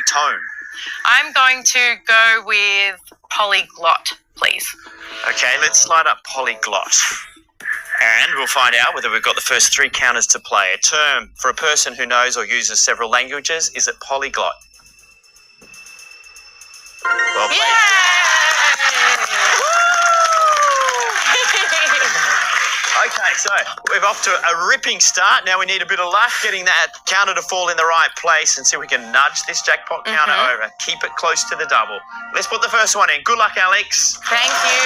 tone? I'm going to go with polyglot, please. Okay, let's slide up polyglot. And we'll find out whether we've got the first 3 counters to play. A term for a person who knows or uses several languages is a polyglot. Well played. Okay, so we're off to a ripping start. Now we need a bit of luck getting that counter to fall in the right place and see if we can nudge this jackpot counter over. Keep it close to the double. Let's put the first one in. Good luck, Alex. Thank you.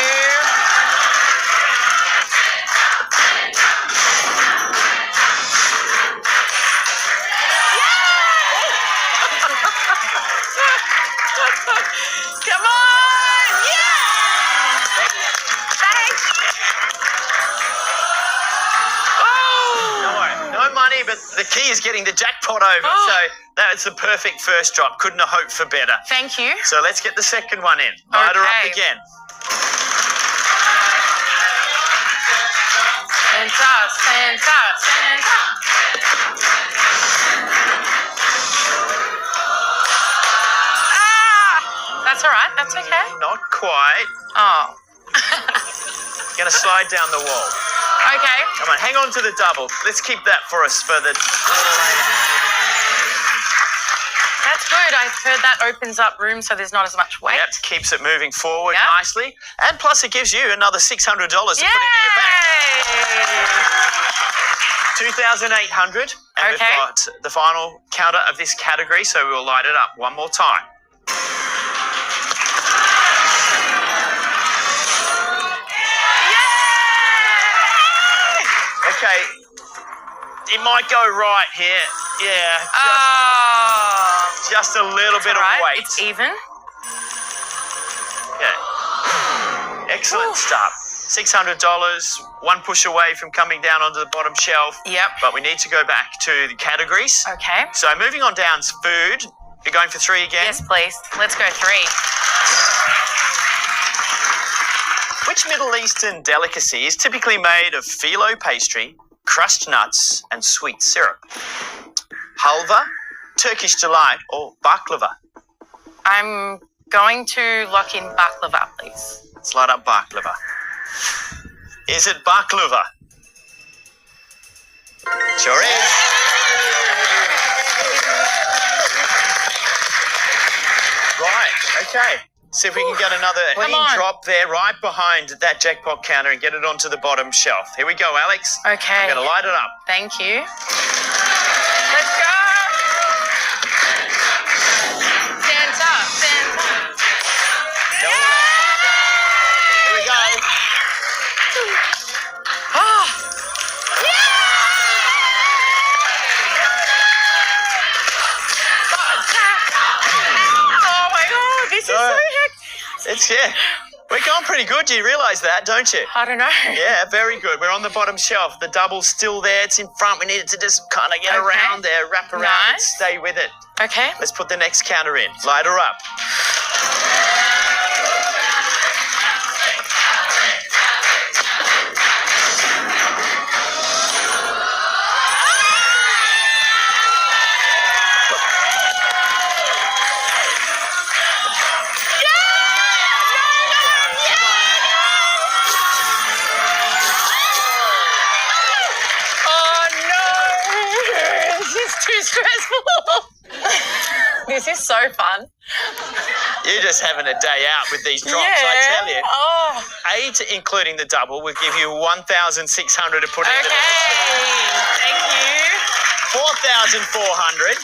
Come on! Yeah! Thanks! Oh! No money, but the key is getting the jackpot over. So that's the perfect first drop. Couldn't have hoped for better. Thank you. So let's get the second one in. Light her up again. Santa. That's all right. That's okay. Not quite. Oh. Gonna slide down the wall. Okay. Come on, hang on to the double. Let's keep that for us for the... That's good. I've heard that opens up room so there's not as much weight. Yep, keeps it moving forward nicely. And plus it gives you another $600 to put into your bank. 2,800. And we've got the final counter of this category, so we'll light it up one more time. Okay, it might go right here. Yeah, just a little bit of weight. It's even. Yeah. Excellent start. $600, one push away from coming down onto the bottom shelf. Yep. But we need to go back to the categories. Okay. So moving on down to food. You're going for 3 again? Yes, please. Let's go 3. Which Middle Eastern delicacy is typically made of phyllo pastry, crushed nuts, and sweet syrup? Halva, Turkish delight, or baklava? I'm going to lock in baklava, please. Let's light up baklava. Is it baklava? Sure is. Right, okay. See if we can get another clean drop there right behind that jackpot counter and get it onto the bottom shelf. Here we go, Alex. Okay. I'm going to light it up. Thank you. Let's go! Santa. Here we go. Oh my God, this is so hectic. We're going pretty good. Do you realise that, don't you? I don't know. Yeah, very good. We're on the bottom shelf. The double's still there. It's in front. We needed to just kind of get around there, wrap around and stay with it. Okay. Let's put the next counter in. Light her up. This is so fun. You're just having a day out with these drops, I tell you. Oh. 8, including the double, will give you 1,600 to put into the Thank you. 4,400.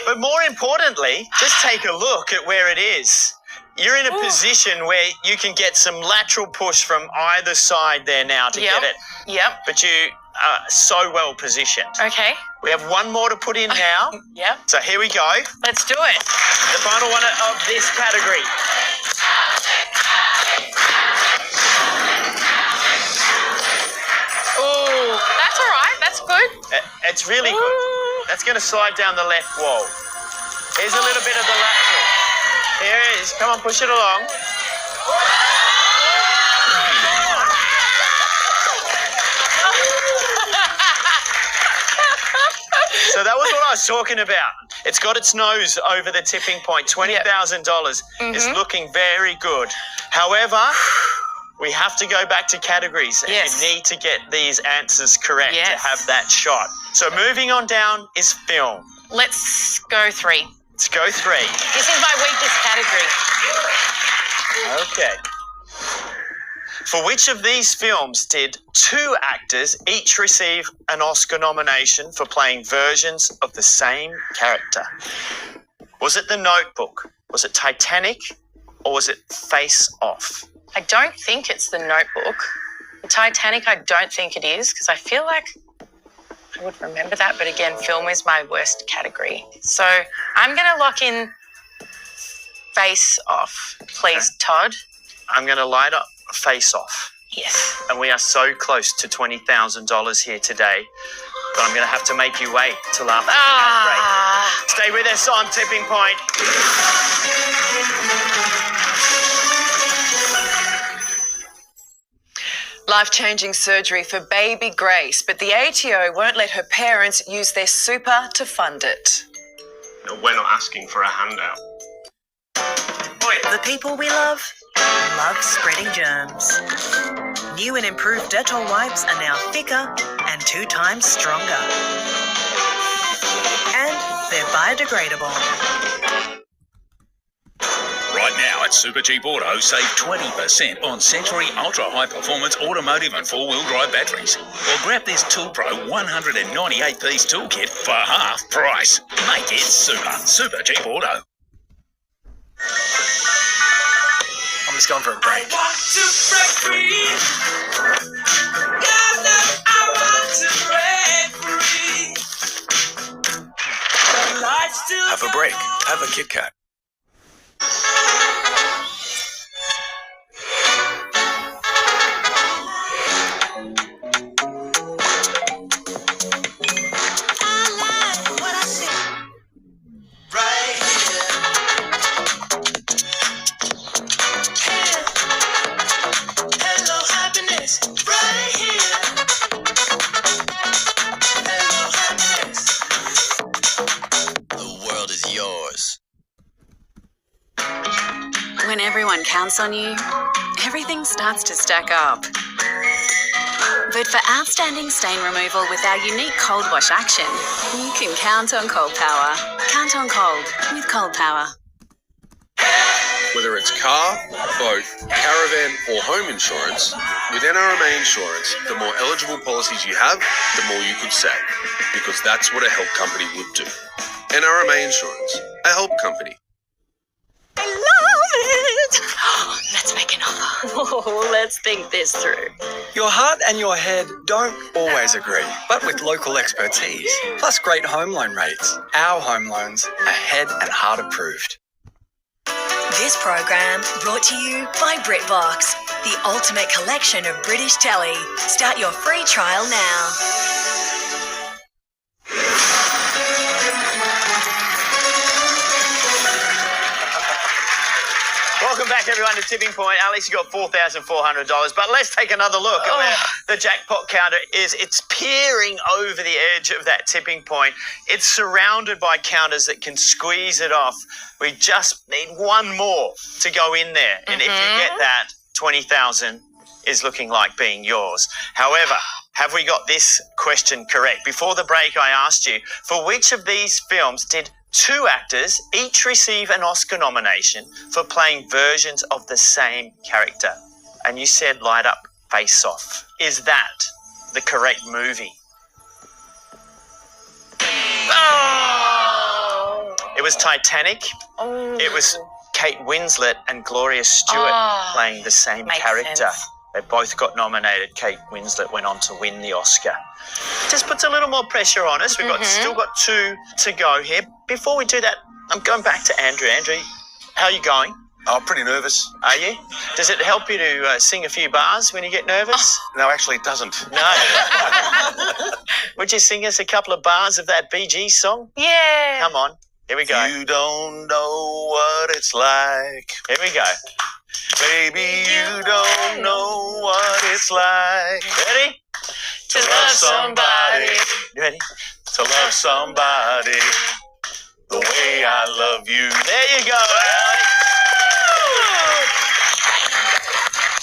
But more importantly, just take a look at where it is. You're in a position where you can get some lateral push from either side there now to get it. Yep. But you are so well positioned. Okay. We have one more to put in now. Yep. So here we go. Let's do it. The final one of this category. Oh, that's all right. That's good. It's really good. That's going to slide down the left wall. Here's a little bit of the lateral. Here it is. Come on, push it along. So that was what I was talking about. It's got its nose over the tipping point. $20,000 is looking very good. However, we have to go back to categories. And you need to get these answers correct to have that shot. So moving on down is film. Let's go 3. Let's go 3. This is my weakest category. Okay. For which of these films did 2 actors each receive an Oscar nomination for playing versions of the same character? Was it The Notebook? Was it Titanic? Or was it Face Off? I don't think it's The Notebook. The Titanic, I don't think it is, because I feel like I would remember that. But again, film is my worst category. So I'm going to lock in Face Off. Please, Todd. I'm going to light up Face Off. Yes. And we are so close to $20,000 here today. But I'm going to have to make you wait till after the ad break. Stay with us on Tipping Point. Life-changing surgery for baby Grace, but the ATO won't let her parents use their super to fund it. No, we're not asking for a handout. The people we love spreading germs. New and improved Dettol wipes are now thicker and 2 times stronger. And they're biodegradable. Right now at Super Cheap Auto, save 20% on Century Ultra High Performance Automotive and 4-wheel drive batteries. Or grab this Tool Pro 198-piece toolkit for half price. Make it Super Cheap Auto. I'm just going for a break. I want to break free. Yeah, I want to break free. The lights still Have a break. Have a Kit Kat. When everyone counts on you, everything starts to stack up. But for outstanding stain removal with our unique cold wash action, you can count on Cold Power. Count on cold with Cold Power. Whether it's car, boat, caravan or home insurance, with NRMA Insurance, the more eligible policies you have, the more you could save. Because that's what a help company would do. NRMA Insurance, a help company. I love it! Let's make an offer. Oh, let's think this through. Your heart and your head don't always agree, but with local expertise, plus great home loan rates, our home loans are head and heart approved. This program brought to you by BritBox, the ultimate collection of British telly. Start your free trial now. Welcome back, everyone, to Tipping Point. Alex, you got $4,400, but let's take another look at where the jackpot counter is. It's peering over the edge of that tipping point. It's surrounded by counters that can squeeze it off. We just need one more to go in there, and if you get that, 20,000 is looking like being yours. However, have we got this question correct? Before the break, I asked you, for which of these films did 2 actors each receive an Oscar nomination for playing versions of the same character? And you said light up Face Off. Is that the correct movie? Oh! It was Titanic. Oh. It was Kate Winslet and Gloria Stewart playing the same character. Sense. They both got nominated. Kate Winslet went on to win the Oscar. Just puts a little more pressure on us. We've still got 2 to go here. Before we do that, I'm going back to Andrew. Andrew, how are you going? Oh, pretty nervous. Are you? Does it help you to sing a few bars when you get nervous? No, actually it doesn't. No. Would you sing us a couple of bars of that Bee Gees song? Yeah. Come on. Here we go. You don't know what it's like. Here we go. Baby, you don't know what it's like. Ready? To love somebody. You ready? To love somebody. The way I love you. There you go, Alex.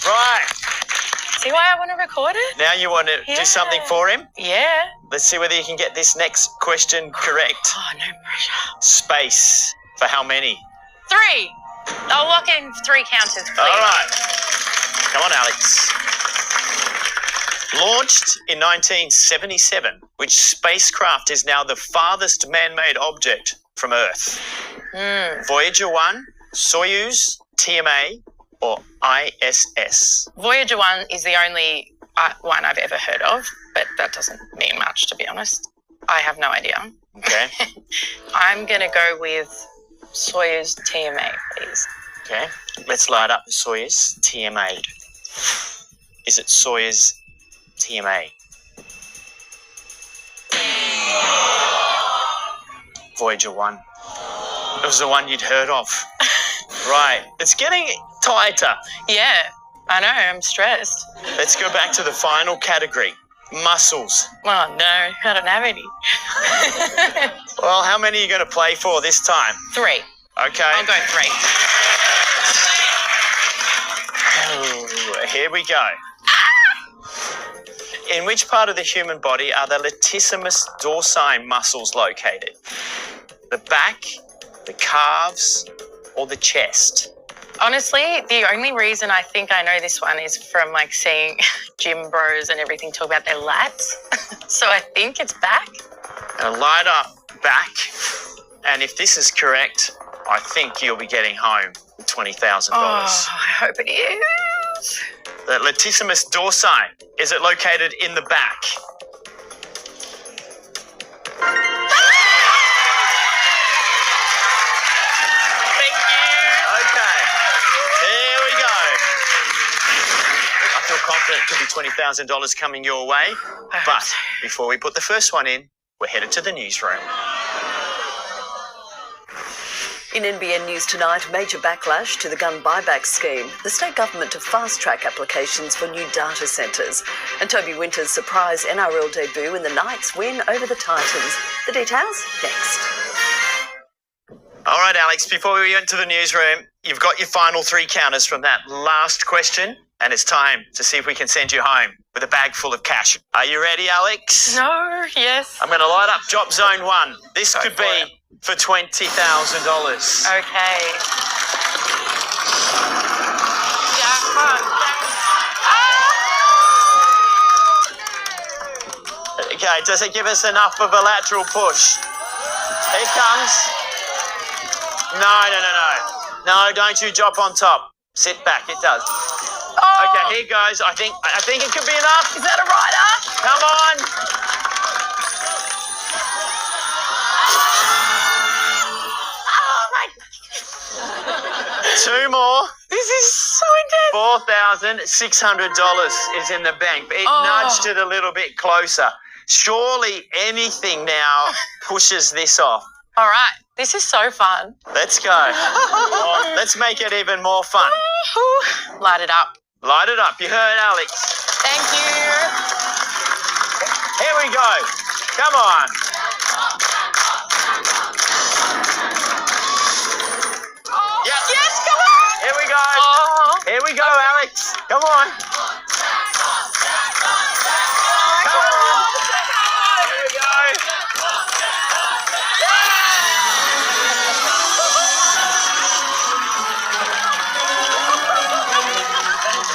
Right. See why I want to record it? Now you want to do something for him? Yeah. Let's see whether you can get this next question correct. Oh, no pressure. Space. For how many? 3. I'll lock in 3 counters, please. All right. Come on, Alex. Launched in 1977, which spacecraft is now the farthest man-made object from Earth? Voyager 1, Soyuz, TMA, or ISS? Voyager 1 is the only one I've ever heard of, but that doesn't mean much, to be honest. I have no idea. Okay. I'm going to go with Soyuz TMA, please. Okay. Let's light up the Soyuz TMA. Is it Soyuz TMA? Voyager 1. It was the one you'd heard of. Right. It's getting tighter. Yeah, I know. I'm stressed. Let's go back to the final category. Muscles. Oh, no. I don't have any. Well, how many are you going to play for this time? 3. Okay. I'll go 3. Oh, here we go. In which part of the human body are the latissimus dorsi muscles located? The back, the calves, or the chest? Honestly, the only reason I think I know this one is from like seeing gym bros and everything talk about their lats. So I think it's back. Gonna light up back, and if this is correct, I think you'll be getting home with $20,000. Oh, I hope it is. The latissimus dorsi, is it located in the back? Thank you. Okay, here we go. I feel confident it could be $20,000 coming your way. But before we put the first one in, we're headed to the newsroom. In NBN News tonight, major backlash to the gun buyback scheme, the state government to fast-track applications for new data centres, and Toby Winter's surprise NRL debut in the Knights' win over the Titans. The details next. All right, Alex, before we went to the newsroom, you've got your final 3 counters from that last question, and it's time to see if we can send you home with a bag full of cash. Are you ready, Alex? No, yes. I'm going to light up Drop Zone 1. This Go could for be it. for $20,000. Okay. Okay, does it give us enough of a lateral push? Here it comes. No. No, don't you drop on top. Sit back, it does. Oh. Okay, here goes. I think it could be enough. Is that a rider? Come on. Oh my. 2 more. This is so intense. $4,600 is in the bank. It nudged it a little bit closer. Surely anything now pushes this off. All right. This is so fun. Let's go. Oh, let's make it even more fun. Light it up. Light it up. You heard Alex. Thank you. Here we go. Come on. Yep. Yes, come on. Here we go. Oh. Here we go, Alex. Come on. Come on. Here we go.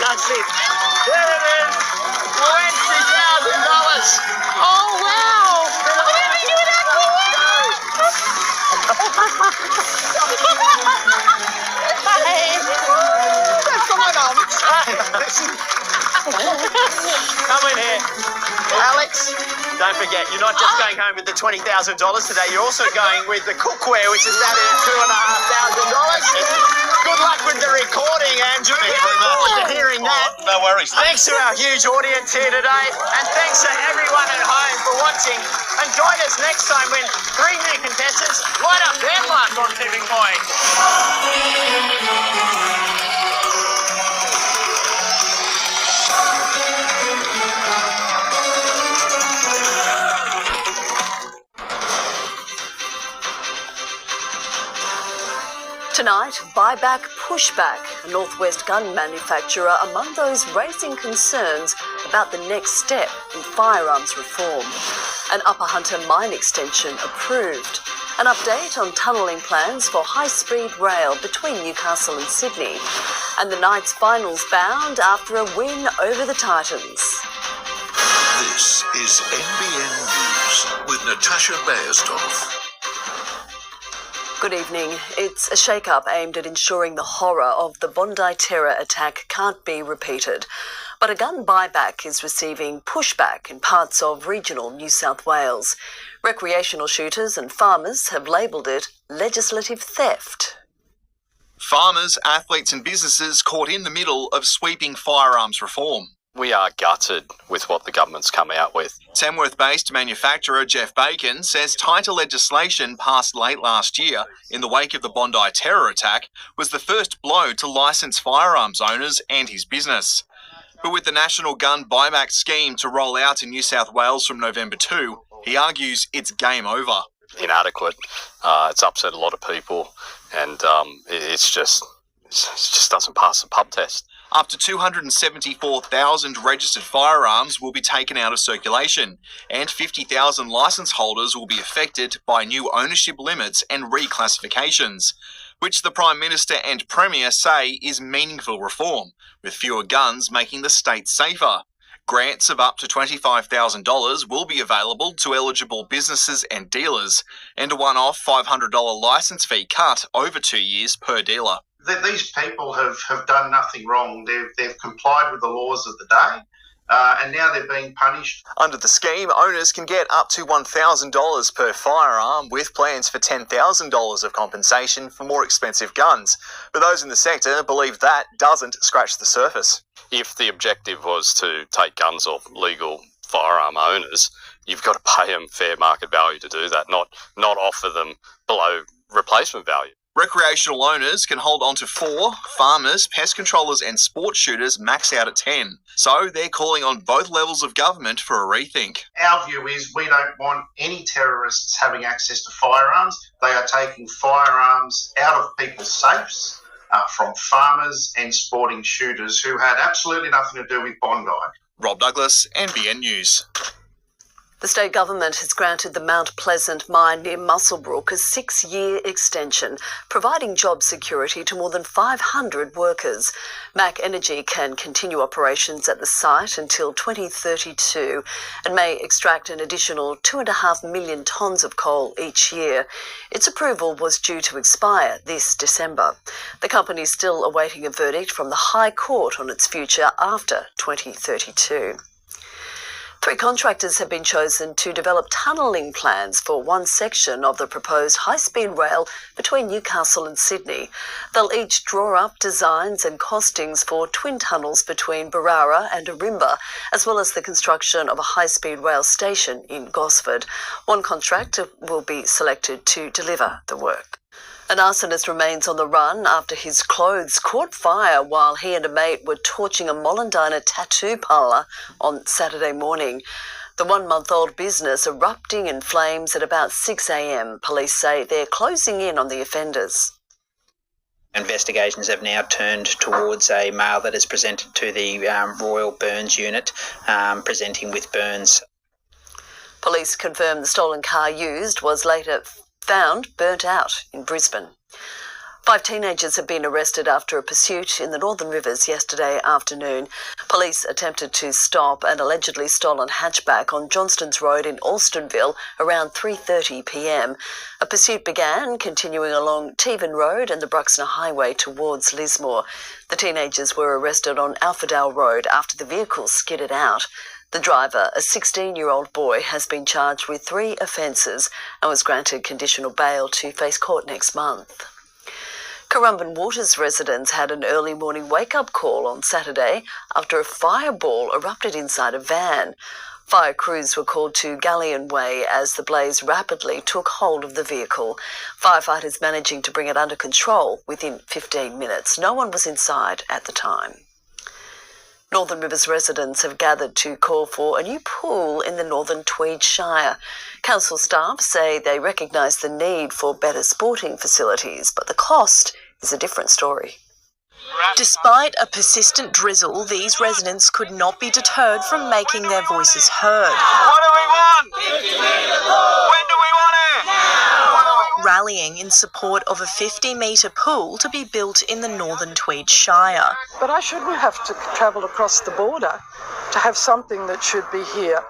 That's it. There it is. $20,000. Oh, wow. Look at me doing that. That's for my mum. Come in here. Alex, don't forget, you're not just going home with the $20,000 today, you're also going with the cookware, which is valued at $2,500. Good luck with the recording, Andrew. Looking forward to hearing that. No worries. Thanks to our huge audience here today, and thanks to everyone at home for watching. And join us next time when 3 new contestants light up their mark on Tipping Point. Tonight, buyback pushback. A Northwest gun manufacturer among those raising concerns about the next step in firearms reform. An Upper Hunter mine extension approved. An update on tunnelling plans for high-speed rail between Newcastle and Sydney. And the Knights finals bound after a win over the Titans. This is NBN News with Natasha Beyersdorf. Good evening. It's a shake-up aimed at ensuring the horror of the Bondi terror attack can't be repeated. But a gun buyback is receiving pushback in parts of regional New South Wales. Recreational shooters and farmers have labelled it legislative theft. Farmers, athletes and businesses caught in the middle of sweeping firearms reform. We are gutted with what the government's come out with. Tamworth-based manufacturer Jeff Bacon says tighter legislation passed late last year in the wake of the Bondi terror attack was the first blow to licensed firearms owners and his business. But with the national gun buyback scheme to roll out in New South Wales from November 2, he argues it's game over. Inadequate. It's upset a lot of people, and it just doesn't pass the pub test. Up to 274,000 registered firearms will be taken out of circulation, and 50,000 licence holders will be affected by new ownership limits and reclassifications, which the Prime Minister and Premier say is meaningful reform, with fewer guns making the state safer. Grants of up to $25,000 will be available to eligible businesses and dealers, and a one-off $500 licence fee cut over 2 years per dealer. These people have done nothing wrong. They've complied with the laws of the day, and now they're being punished. Under the scheme, owners can get up to $1,000 per firearm, with plans for $10,000 of compensation for more expensive guns. But those in the sector believe that doesn't scratch the surface. If the objective was to take guns off legal firearm owners, you've got to pay them fair market value to do that, not offer them below replacement value. Recreational owners can hold on to 4, farmers, pest controllers and sports shooters max out at 10. So they're calling on both levels of government for a rethink. Our view is we don't want any terrorists having access to firearms. They are taking firearms out of people's safes, from farmers and sporting shooters who had absolutely nothing to do with Bondi. Rob Douglas, NBN News. The state government has granted the Mount Pleasant mine near Muswellbrook a 6-year extension, providing job security to more than 500 workers. Mac Energy can continue operations at the site until 2032 and may extract an additional 2.5 million tonnes of coal each year. Its approval was due to expire this December. The company is still awaiting a verdict from the High Court on its future after 2032. 3 contractors have been chosen to develop tunnelling plans for one section of the proposed high-speed rail between Newcastle and Sydney. They'll each draw up designs and costings for twin tunnels between Barara and Arimba, as well as the construction of a high-speed rail station in Gosford. One contractor will be selected to deliver the work. An arsonist remains on the run after his clothes caught fire while he and a mate were torching a Montanna tattoo parlour on Saturday morning. The 1-month-old business erupting in flames at about 6 a.m. Police say they're closing in on the offenders. Investigations have now turned towards a male that is presented to the Royal Burns Unit, presenting with burns. Police confirm the stolen car used was later found burnt out in Brisbane. 5 teenagers have been arrested after a pursuit in the Northern Rivers yesterday afternoon. Police attempted to stop an allegedly stolen hatchback on Johnstons Road in Alstonville around 3:30 p.m. A pursuit began, continuing along Tevan Road and the Bruxner Highway towards Lismore. The teenagers were arrested on Alphadale Road after the vehicle skidded out. The driver, a 16-year-old boy, has been charged with 3 offences and was granted conditional bail to face court next month. Currumbin Waters residents had an early morning wake-up call on Saturday after a fireball erupted inside a van. Fire crews were called to Galleon Way as the blaze rapidly took hold of the vehicle. Firefighters managing to bring it under control within 15 minutes. No one was inside at the time. Northern Rivers residents have gathered to call for a new pool in the northern Tweed Shire. Council staff say they recognise the need for better sporting facilities, but the cost is a different story. Despite a persistent drizzle, these residents could not be deterred from making their voices heard. What do we want? When do we want it? Now! Rallying in support of a 50-metre pool to be built in the northern Tweed Shire. But I shouldn't have to travel across the border to have something that should be here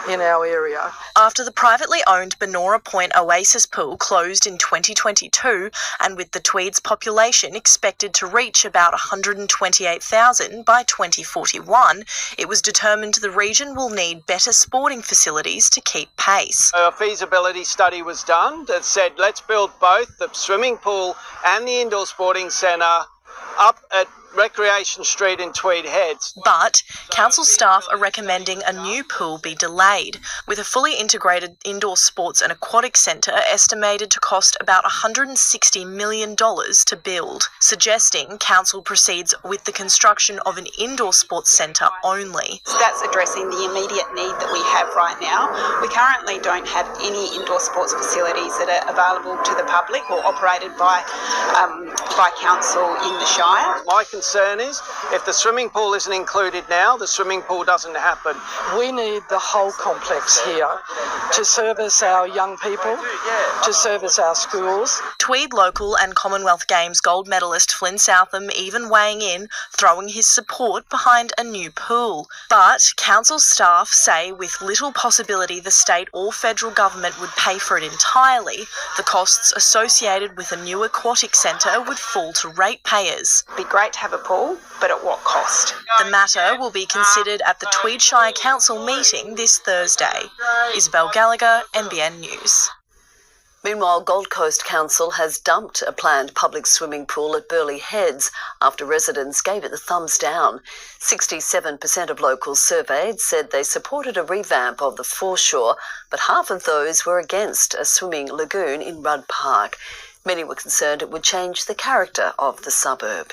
in our area. After the privately owned Ballina Point Oasis Pool closed in 2022, and with the Tweed's population expected to reach about 128,000 by 2041, it was determined the region will need better sporting facilities to keep pace. A feasibility study was done that said let's build both the swimming pool and the indoor sporting centre up at Recreation Street in Tweed Heads. But council staff are recommending a new pool be delayed, with a fully integrated indoor sports and aquatic centre estimated to cost about $160 million to build, suggesting council proceeds with the construction of an indoor sports centre only. That's addressing the immediate need that we have right now. We currently don't have any indoor sports facilities that are available to the public or operated by council in the Shire. My concern is if the swimming pool isn't included now, the swimming pool doesn't happen. We need the whole complex here to service our young people, to service our schools. Tweed local and Commonwealth Games gold medalist Flynn Southam even weighing in, throwing his support behind a new pool. But council staff say with little possibility the state or federal government would pay for it entirely, the costs associated with a new aquatic centre would fall to ratepayers. It'd be great to have a pool, but at what cost? The matter will be considered at the Tweed Shire Council meeting this Thursday. Isabel Gallagher, NBN News. Meanwhile, Gold Coast Council has dumped a planned public swimming pool at Burleigh Heads after residents gave it the thumbs down. 67% of locals surveyed said they supported a revamp of the foreshore, but half of those were against a swimming lagoon in Rudd Park. Many were concerned it would change the character of the suburb.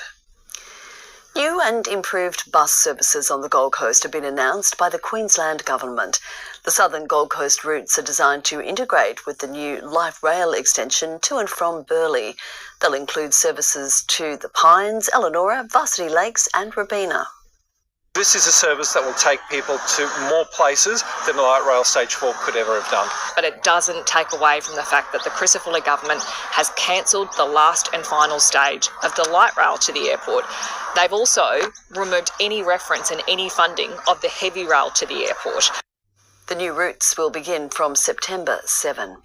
New and improved bus services on the Gold Coast have been announced by the Queensland Government. The southern Gold Coast routes are designed to integrate with the new light rail extension to and from Burleigh. They'll include services to the Pines, Eleanor, Varsity Lakes and Robina. This is a service that will take people to more places than the light rail stage 4 could ever have done. But it doesn't take away from the fact that the Chrysopher government has cancelled the last and final stage of the light rail to the airport. They've also removed any reference and any funding of the heavy rail to the airport. The new routes will begin from September 7.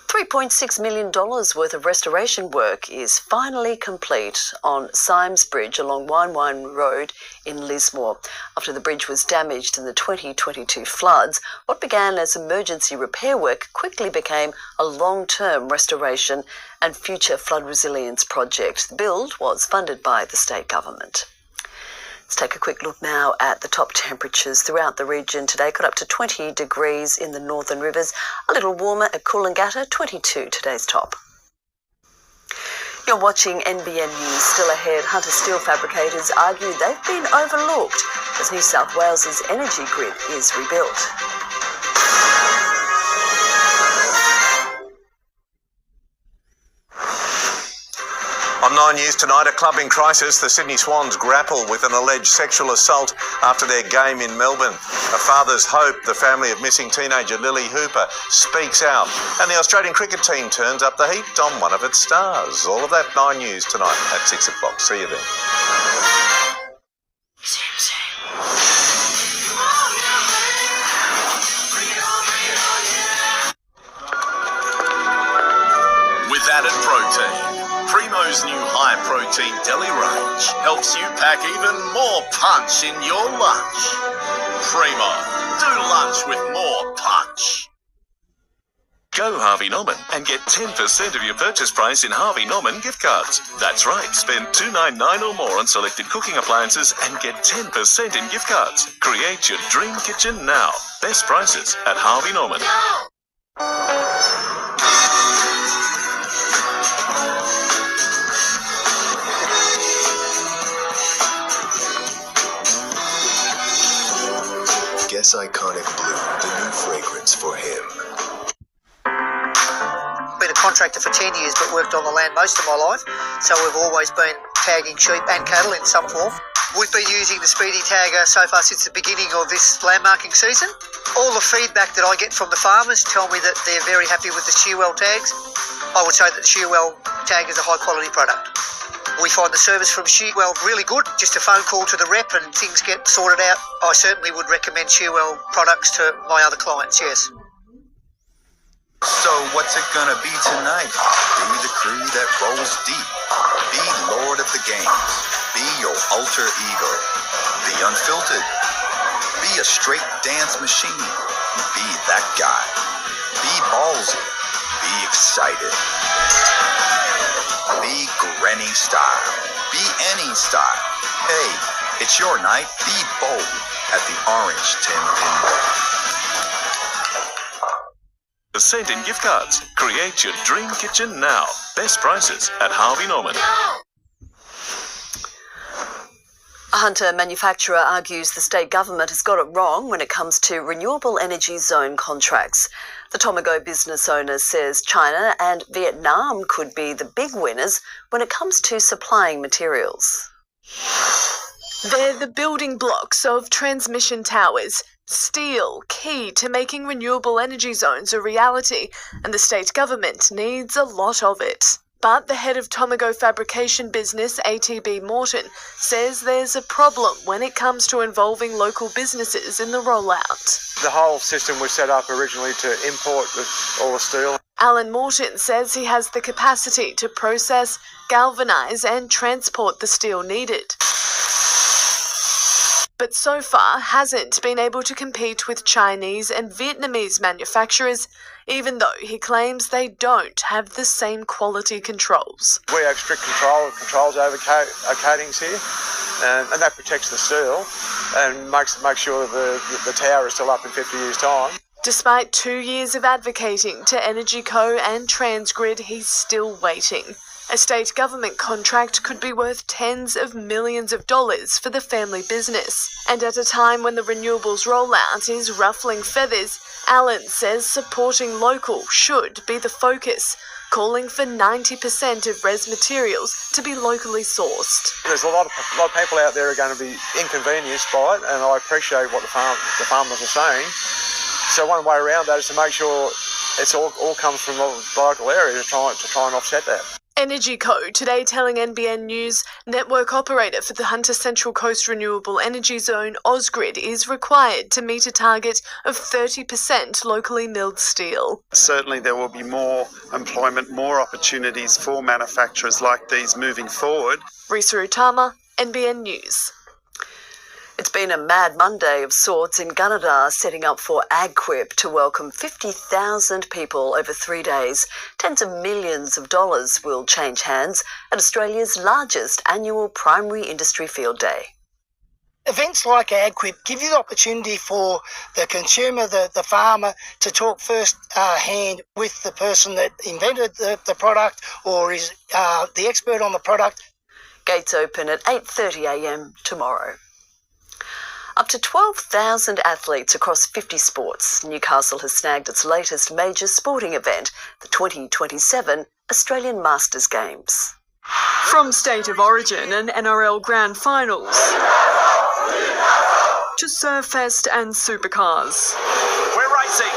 $3.6 million worth of restoration work is finally complete on Symes Bridge along Wine Road in Lismore. After the bridge was damaged in the 2022 floods, what began as emergency repair work quickly became a long-term restoration and future flood resilience project. The build was funded by the state government. Let's take a quick look now at the top temperatures throughout the region today. Got up to 20 degrees in the northern rivers, a little warmer at Coolangatta, 22 today's top. You're watching NBN News. Still ahead, Hunter steel fabricators argue they've been overlooked as New South Wales's energy grid is rebuilt. On 9 News tonight, a club in crisis. The Sydney Swans grapple with an alleged sexual assault after their game in Melbourne. A father's hope, the family of missing teenager Lily Hooper, speaks out. And the Australian cricket team turns up the heat on one of its stars. All of that 9 News tonight at 6 o'clock. See you then. With added protein. Primo's new high-protein deli range helps you pack even more punch in your lunch. Primo, do lunch with more punch. Go Harvey Norman and get 10% of your purchase price in Harvey Norman gift cards. That's right, spend $2.99 or more on selected cooking appliances and get 10% in gift cards. Create your dream kitchen now. Best prices at Harvey Norman. Guess Iconic Blue, the new fragrance for him. Bit of contractor for 10 years but worked on the land most of my life, so we've always been tagging sheep and cattle in some form. We've been using the Speedy Tagger so far since the beginning of this landmarking season. All the feedback that I get from the farmers tell me that they're very happy with the Shearwell tags. I would say that the Shearwell tag is a high quality product. We find the service from Shearwell really good. Just a phone call to the rep and things get sorted out. I certainly would recommend Shearwell products to my other clients, yes. So what's it gonna be tonight? Be the crew that rolls deep. Be lord of the game. Be your alter ego. Be unfiltered. Be a straight dance machine. Be that guy. Be ballsy. Be excited. Be granny style. Be any style. Hey, it's your night. Be bold at the Orange 10-pin ball. Percent in gift cards. Create your dream kitchen now. Best prices at Harvey Norman. A Hunter manufacturer argues the state government has got it wrong when it comes to renewable energy zone contracts. The Tomago business owner says China and Vietnam could be the big winners when it comes to supplying materials. They're the building blocks of transmission towers. Steel, key to making renewable energy zones a reality, and the state government needs a lot of it. But the head of Tomago fabrication business, ATB Morton, says there's a problem when it comes to involving local businesses in the rollout. The whole system was set up originally to import all the steel. Alan Morton says he has the capacity to process, galvanise and transport the steel needed, but so far hasn't been able to compete with Chinese and Vietnamese manufacturers, even though he claims they don't have the same quality controls. We have strict controls over coatings here, and that protects the steel and makes sure that the tower is still up in 50 years' time. Despite 2 years of advocating to EnergyCo and Transgrid, he's still waiting. A state government contract could be worth tens of millions of dollars for the family business. And at a time when the renewables rollout is ruffling feathers, Alan says supporting local should be the focus, calling for 90% of res materials to be locally sourced. There's a lot of people out there who are going to be inconvenienced by it, and I appreciate what the farmers are saying. So one way around that is to make sure it's all comes from the local area to try and offset that. EnergyCo today telling NBN News network operator for the Hunter Central Coast Renewable Energy Zone, Ausgrid, is required to meet a target of 30% locally milled steel. Certainly there will be more employment, more opportunities for manufacturers like these moving forward. Risa Utama, NBN News. It's been a mad Monday of sorts in Gunnedah, setting up for AgQuip to welcome 50,000 people over 3 days. Tens of millions of dollars will change hands at Australia's largest annual primary industry field day. Events like AgQuip give you the opportunity for the consumer, the farmer, to talk first hand with the person that invented the product or is the expert on the product. Gates open at 8:30 a.m. tomorrow. Up to 12,000 athletes across 50 sports. Newcastle has snagged its latest major sporting event, the 2027 Australian Masters Games. From State of Origin and NRL Grand Finals to Surfest and Supercars. We're racing!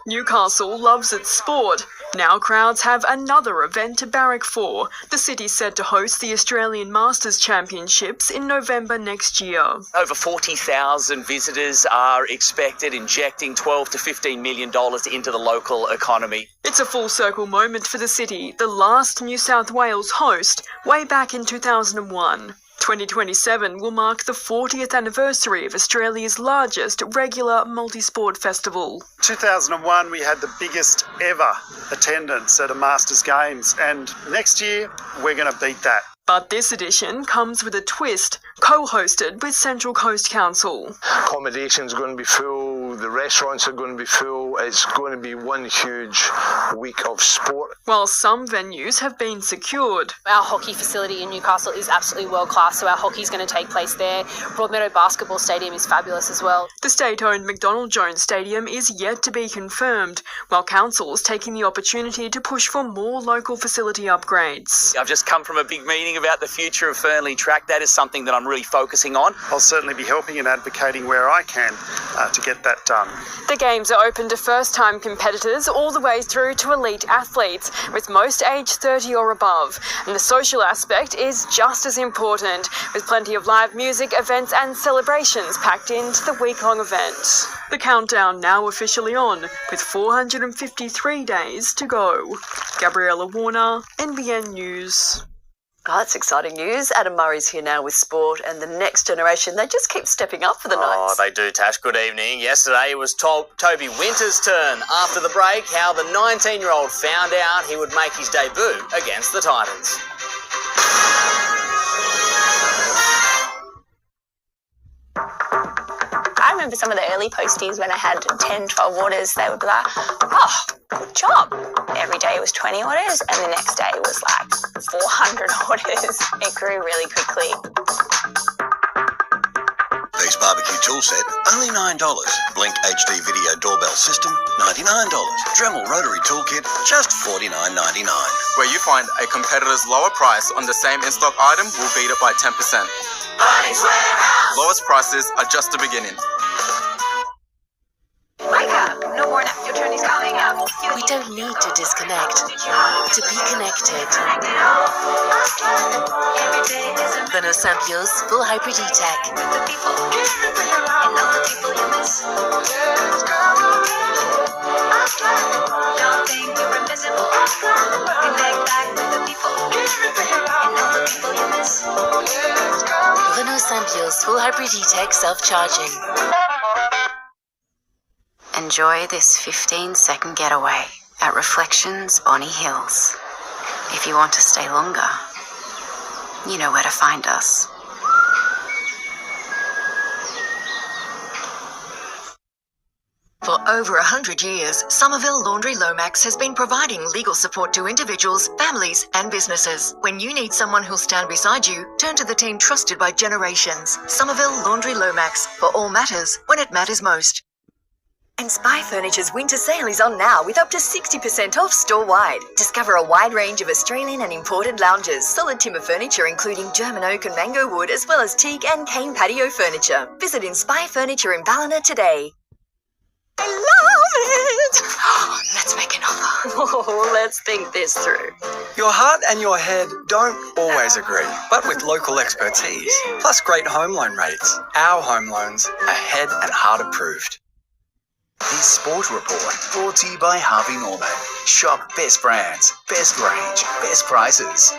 Newcastle loves its sport. Now crowds have another event to barrack for. The city's set to host the Australian Masters Championships in November next year. Over 40,000 visitors are expected, injecting $12 to $15 million into the local economy. It's a full circle moment for the city, the last New South Wales host way back in 2001. 2027 will mark the 40th anniversary of Australia's largest regular multi-sport festival. 2001 we had the biggest ever attendance at a Masters Games, and next year we're going to beat that. But this edition comes with a twist, co-hosted with Central Coast Council. Accommodation's going to be full, the restaurants are going to be full, it's going to be one huge week of sport. While some venues have been secured. Our hockey facility in Newcastle is absolutely world class, so our hockey's going to take place there. Broadmeadow Basketball Stadium is fabulous as well. The state-owned McDonald Jones Stadium is yet to be confirmed, while council's taking the opportunity to push for more local facility upgrades. I've just come from a big meeting about the future of Fernley Track. That is something that I'm really focusing on. I'll certainly be helping and advocating where I can to get that done. The games are open to first-time competitors all the way through to elite athletes, with most aged 30 or above. And the social aspect is just as important, with plenty of live music, events and celebrations packed into the week-long event. The countdown now officially on, with 453 days to go. Gabriella Warner, NBN News. Oh, that's exciting news. Adam Murray's here now with sport, and the next generation, they just keep stepping up for the Knights. Oh, they do, Tash. Good evening. Yesterday it was Toby Winter's turn. After the break, how the 19-year-old found out he would make his debut against the Titans. I remember some of the early posties when I had 10, 12 orders, they would be like, oh, good job. Every day was 20 orders and the next day was like 400 orders. It grew really quickly. Beast barbecue tool set, only $9. Blink HD video doorbell system, $99. Dremel rotary toolkit, just $49.99. Where you find a competitor's lower price on the same in-stock item, we'll beat it by 10%. Buddy's Warehouse. Lowest prices are just the beginning. Wake up, no more nap, your turn is coming up. We don't need to disconnect to be connected. Renault Saint-Bio's full hybrid e-tech. Renault Saint-Bio's full hybrid e-tech self-charging. Enjoy this 15-second getaway at Reflections Bonny Hills. If you want to stay longer, you know where to find us. For over 100 years, Somerville Laundry Lomax has been providing legal support to individuals, families and businesses. When you need someone who'll stand beside you, turn to the team trusted by generations. Somerville Laundry Lomax, for all matters when it matters most. And Spy Furniture's winter sale is on now with up to 60% off store-wide. Discover a wide range of Australian and imported lounges, solid timber furniture including German oak and mango wood, as well as teak and cane patio furniture. Visit Spy Furniture in Ballina today. I love it! Let's make an offer. Oh, let's think this through. Your heart and your head don't always agree, but with local expertise, plus great home loan rates, our home loans are head and heart approved. This Sport Report brought to you by Harvey Norman. Shop best brands, best range, best prices.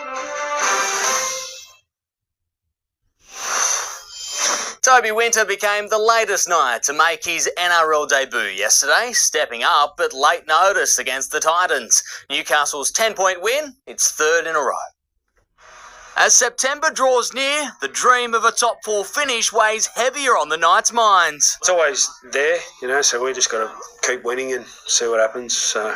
Toby Winter became the latest Knight to make his NRL debut yesterday, stepping up at late notice against the Titans. Newcastle's 10-point win, its third in a row. As September draws near, the dream of a top 4 finish weighs heavier on the Knights' minds. It's always there, so we just got to keep winning and see what happens. So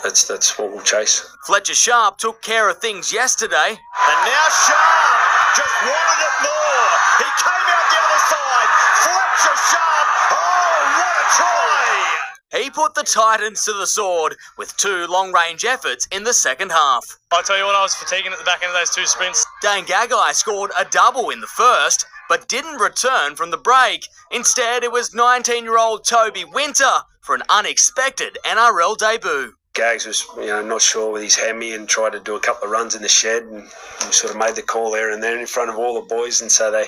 that's what we'll chase. Fletcher Sharp took care of things yesterday. And now Sharp just wanted it more. He came out the other side. Fletcher Sharp. Oh, what a try! He put the Titans to the sword with 2 long-range efforts in the second half. I'll tell you what, I was fatiguing at the back end of those 2 sprints. Dane Gagai scored a double in the first, but didn't return from the break. Instead, it was 19-year-old Toby Winter for an unexpected NRL debut. Gags was, not sure with his hammy and tried to do a couple of runs in the shed and we sort of made the call there and then in front of all the boys, and so they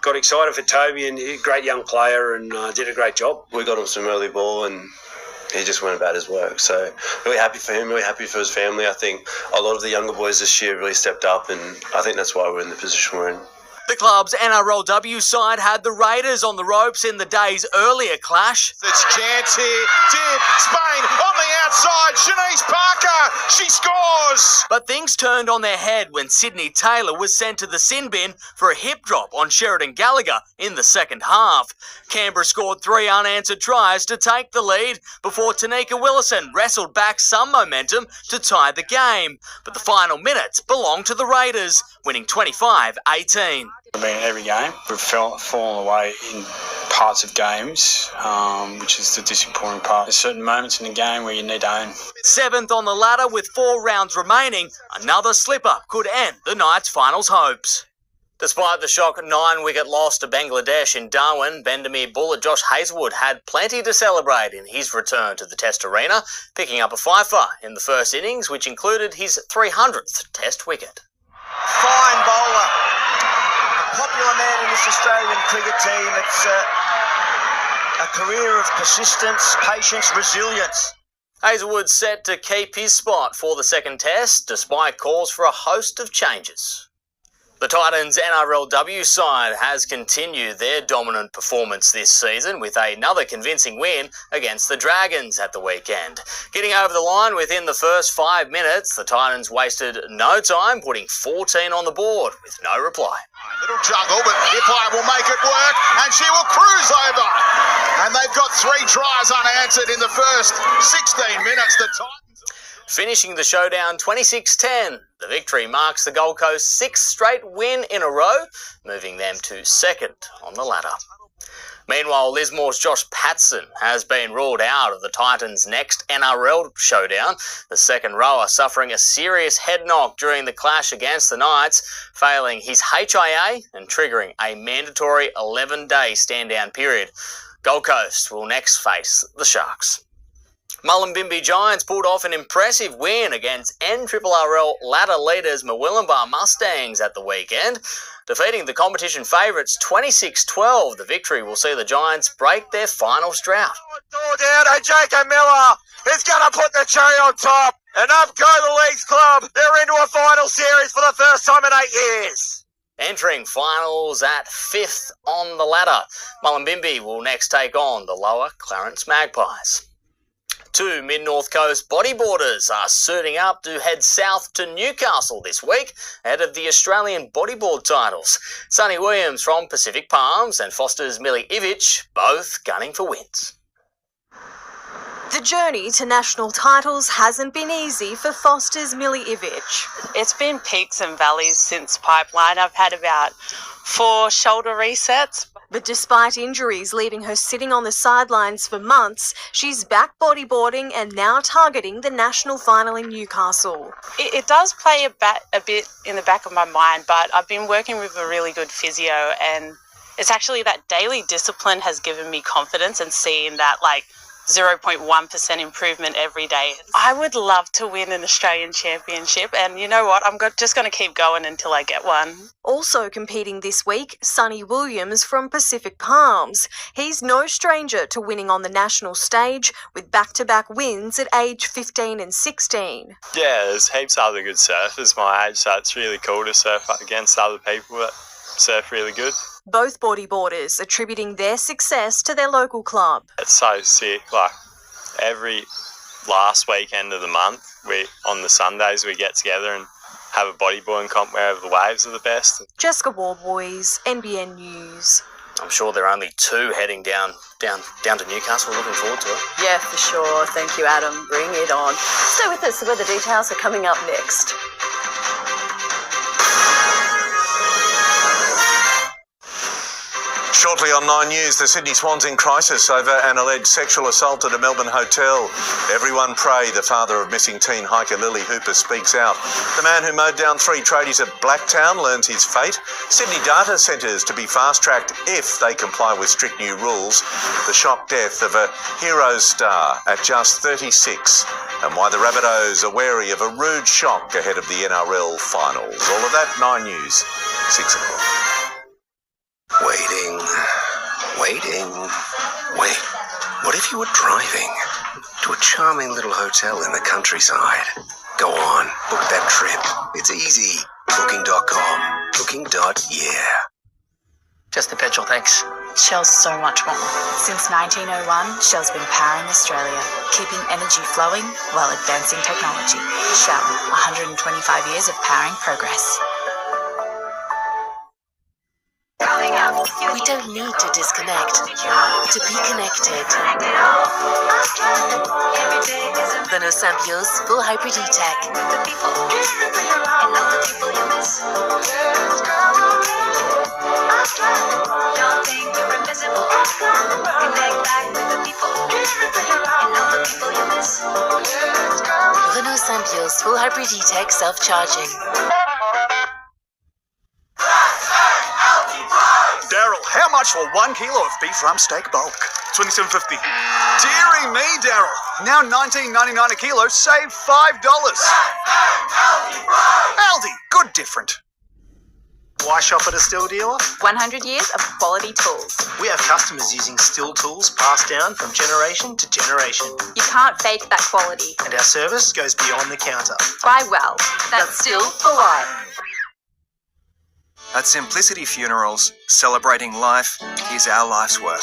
got excited for Toby, and he's a great young player and did a great job. We got him some early ball and he just went about his work. So really happy for him, really happy for his family. I think a lot of the younger boys this year really stepped up, and I think that's why we're in the position we're in. The club's NRLW side had the Raiders on the ropes in the day's earlier clash. It's chance here. Dib, Spain on the outside. Shanice Parker, she scores. But things turned on their head when Sydney Taylor was sent to the sin bin for a hip drop on Sheridan Gallagher in the second half. Canberra scored 3 unanswered tries to take the lead before Tanika Willison wrestled back some momentum to tie the game. But the final minutes belonged to the Raiders, winning 25-18. We've been in every game. We've fallen away in parts of games, which is the disappointing part. There's certain moments in the game where you need to own. 7th on the ladder with 4 rounds remaining, another slip-up could end the night's finals hopes. Despite the shock 9-wicket loss to Bangladesh in Darwin, Bendemeer Bullet Josh Hazlewood had plenty to celebrate in his return to the Test arena, picking up a fifer in the first innings, which included his 300th Test wicket. Fine bowler. A popular man in this Australian cricket team. It's a career of persistence, patience, resilience. Hazlewood set to keep his spot for the second Test, despite calls for a host of changes. The Titans' NRLW side has continued their dominant performance this season with another convincing win against the Dragons at the weekend. Getting over the line within the first 5 minutes, the Titans wasted no time putting 14 on the board with no reply. Little juggle, but Hippo will make it work and she will cruise over. And they've got 3 tries unanswered in the first 16 minutes. The Titans... Finishing the showdown 26-10, the victory marks the Gold Coast's 6th straight win in a row, moving them to 2nd on the ladder. Meanwhile, Lismore's Josh Patson has been ruled out of the Titans' next NRL showdown, the second rower suffering a serious head knock during the clash against the Knights, failing his HIA and triggering a mandatory 11-day stand-down period. Gold Coast will next face the Sharks. Mullumbimby Giants pulled off an impressive win against NRRL ladder leaders Murwillumbah Mustangs at the weekend. Defeating the competition favourites 26-12, the victory will see the Giants break their finals drought. Door down, and Jacob Miller is going to put the cherry on top. And up go the Leagues Club. They're into a final series for the first time in 8 years. Entering finals at 5th on the ladder, Mullumbimby will next take on the lower Clarence Magpies. 2 mid-north coast bodyboarders are suiting up to head south to Newcastle this week ahead of the Australian bodyboard titles. Sonny Williams from Pacific Palms and Foster's Millie Ivich both gunning for wins. The journey to national titles hasn't been easy for Foster's Millie Ivich. It's been peaks and valleys since Pipeline. I've had about 4 shoulder resets. But despite injuries leaving her sitting on the sidelines for months, she's back bodyboarding and now targeting the national final in Newcastle. It does play a bit in the back of my mind, but I've been working with a really good physio, and it's actually that daily discipline has given me confidence and seeing that 0.1% improvement every day. I would love to win an Australian championship, and you know what? I'm just going to keep going until I get one. Also competing this week, Sonny Williams from Pacific Palms. He's no stranger to winning on the national stage with back-to-back wins at age 15 and 16. Yeah, there's heaps of other good surfers my age, so it's really cool to surf against other people that surf really good. Both bodyboarders attributing their success to their local club. It's so sick. Every last weekend of the month, on the Sundays we get together and have a bodyboarding comp wherever the waves are the best. Jessica Warboys, NBN News. I'm sure there are only 2 heading down to Newcastle. Looking forward to it. Yeah, for sure. Thank you, Adam. Bring it on. Stay with us. The weather details are coming up next. Shortly on 9 News, the Sydney Swans in crisis over an alleged sexual assault at a Melbourne hotel. Everyone pray, the father of missing teen hiker Lily Hooper speaks out. The man who mowed down 3 tradies at Blacktown learns his fate. Sydney data centres to be fast-tracked if they comply with strict new rules. The shock death of a Heroes star at just 36. And why the Rabbitohs are wary of a rude shock ahead of the NRL finals. All of that, 9 News, 6 o'clock. Wait, what if you were driving to a charming little hotel in the countryside? Go on, book that trip. It's easy. Booking.com. Booking.yeah. Just the petrol, thanks. Shell's so much more. Since 1901, Shell's been powering Australia, keeping energy flowing while advancing technology. Shell, 125 years of powering progress. We don't need to disconnect to be connected. Renault Sampio's full hybrid e-tech. Renault Sampio's full hybrid e-tech self-charging. Daryl, how much for 1 kilo of beef rump steak bulk? $27.50. Deary me, Daryl. Now $19.99 a kilo, save $5. Aldi, good different. Why shop at a Stihl dealer? 100 years of quality tools. We have customers using Stihl tools passed down from generation to generation. You can't fake that quality. And our service goes beyond the counter. Buy well. That's Stihl for life. At Simplicity Funerals, celebrating life is our life's work.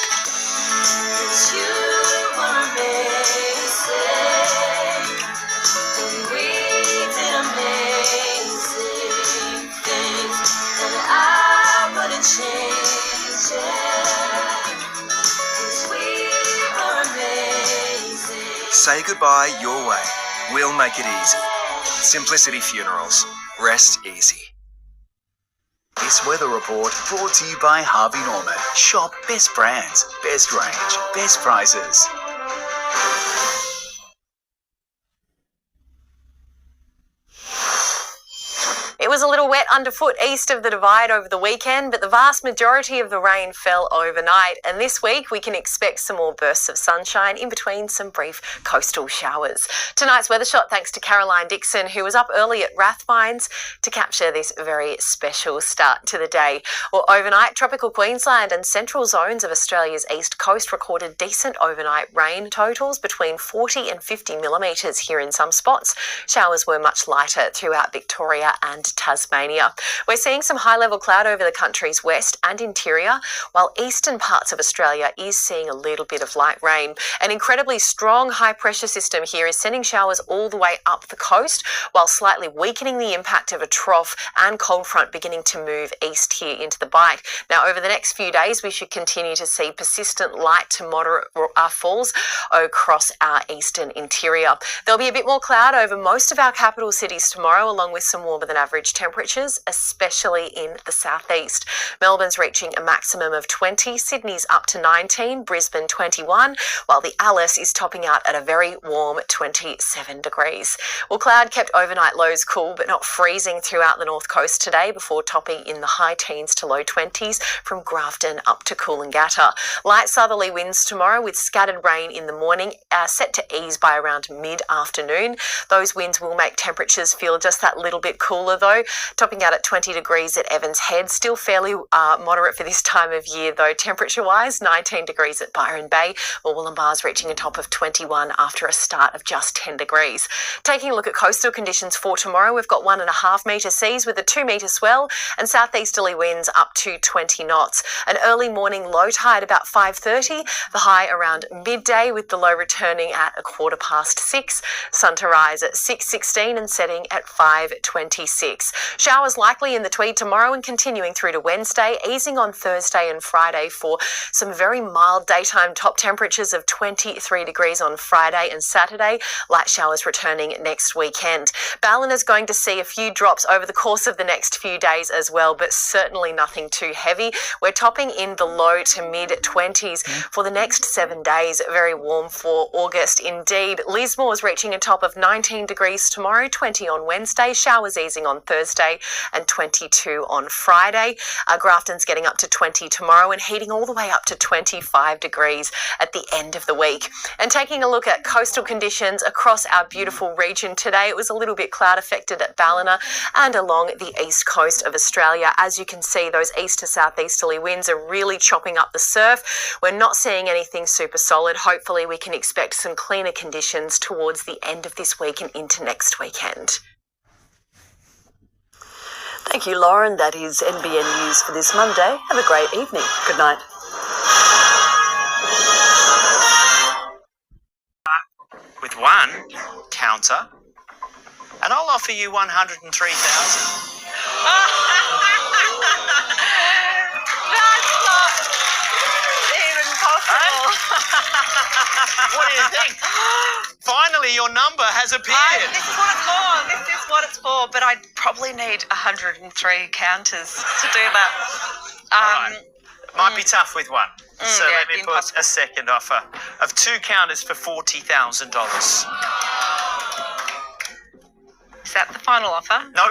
Say goodbye your way. We'll make it easy. Simplicity Funerals. Rest easy. This weather report brought to you by Harvey Norman. Shop best brands, best range, best prices. It was a little wet underfoot east of the Divide over the weekend, but the vast majority of the rain fell overnight. And this week we can expect some more bursts of sunshine in between some brief coastal showers. Tonight's weather shot thanks to Caroline Dixon, who was up early at Rathmines to capture this very special start to the day. Well, overnight, tropical Queensland and central zones of Australia's east coast recorded decent overnight rain totals between 40 and 50 millimetres here in some spots. Showers were much lighter throughout Victoria and Tasmania. We're seeing some high-level cloud over the country's west and interior, while eastern parts of Australia is seeing a little bit of light rain. An incredibly strong high-pressure system here is sending showers all the way up the coast, while slightly weakening the impact of a trough and cold front beginning to move east here into the Bight. Now, over the next few days, we should continue to see persistent light to moderate falls across our eastern interior. There'll be a bit more cloud over most of our capital cities tomorrow, along with some warmer than average temperatures, especially in the southeast. Melbourne's reaching a maximum of 20, Sydney's up to 19, Brisbane 21, while the Alice is topping out at a very warm 27 degrees. Well, cloud kept overnight lows cool but not freezing throughout the north coast today before topping in the high teens to low 20s from Grafton up to Coolangatta. Light southerly winds tomorrow with scattered rain in the morning, set to ease by around mid-afternoon. Those winds will make temperatures feel just that little bit cooler though, topping out at 20 degrees at Evans Head. Still fairly moderate for this time of year though, temperature-wise, 19 degrees at Byron Bay, while Wollumbar's reaching a top of 21 after a start of just 10 degrees. Taking a look at coastal conditions for tomorrow, we've got 1.5 metre seas with a 2 metre swell and southeasterly winds up to 20 knots. An early morning low tide about 5:30, the high around midday with the low returning at 6:15. Sun to rise at 6:16 and setting at 5:26. Showers likely in the Tweed tomorrow and continuing through to Wednesday, easing on Thursday and Friday for some very mild daytime top temperatures of 23 degrees on Friday and Saturday. Light showers returning next weekend. Ballina is going to see a few drops over the course of the next few days as well, but certainly nothing too heavy. We're topping in the low to mid-20s for the next 7 days. Very warm for August indeed. Lismore is reaching a top of 19 degrees tomorrow, 20 on Wednesday, showers easing on Thursday and 22 on Friday. Grafton's getting up to 20 tomorrow and heating all the way up to 25 degrees at the end of the week. And taking a look at coastal conditions across our beautiful region today, it was a little bit cloud affected at Ballina and along the east coast of Australia. As you can see, those east to southeasterly winds are really chopping up the surf. We're not seeing anything super solid. Hopefully we can expect some cleaner conditions towards the end of this week and into next weekend. Thank you, Lauren. That is NBN News for this Monday. Have a great evening. Good night. With one counter, and I'll offer you 103,000. That's not even possible. What do you think? Finally, your number has appeared. This is what it's for. This is what it's for. But I'd probably need 103 counters to do that. Might be tough with one. So yeah, let me put a second offer of 2 counters for $40,000. Is that the final offer? No.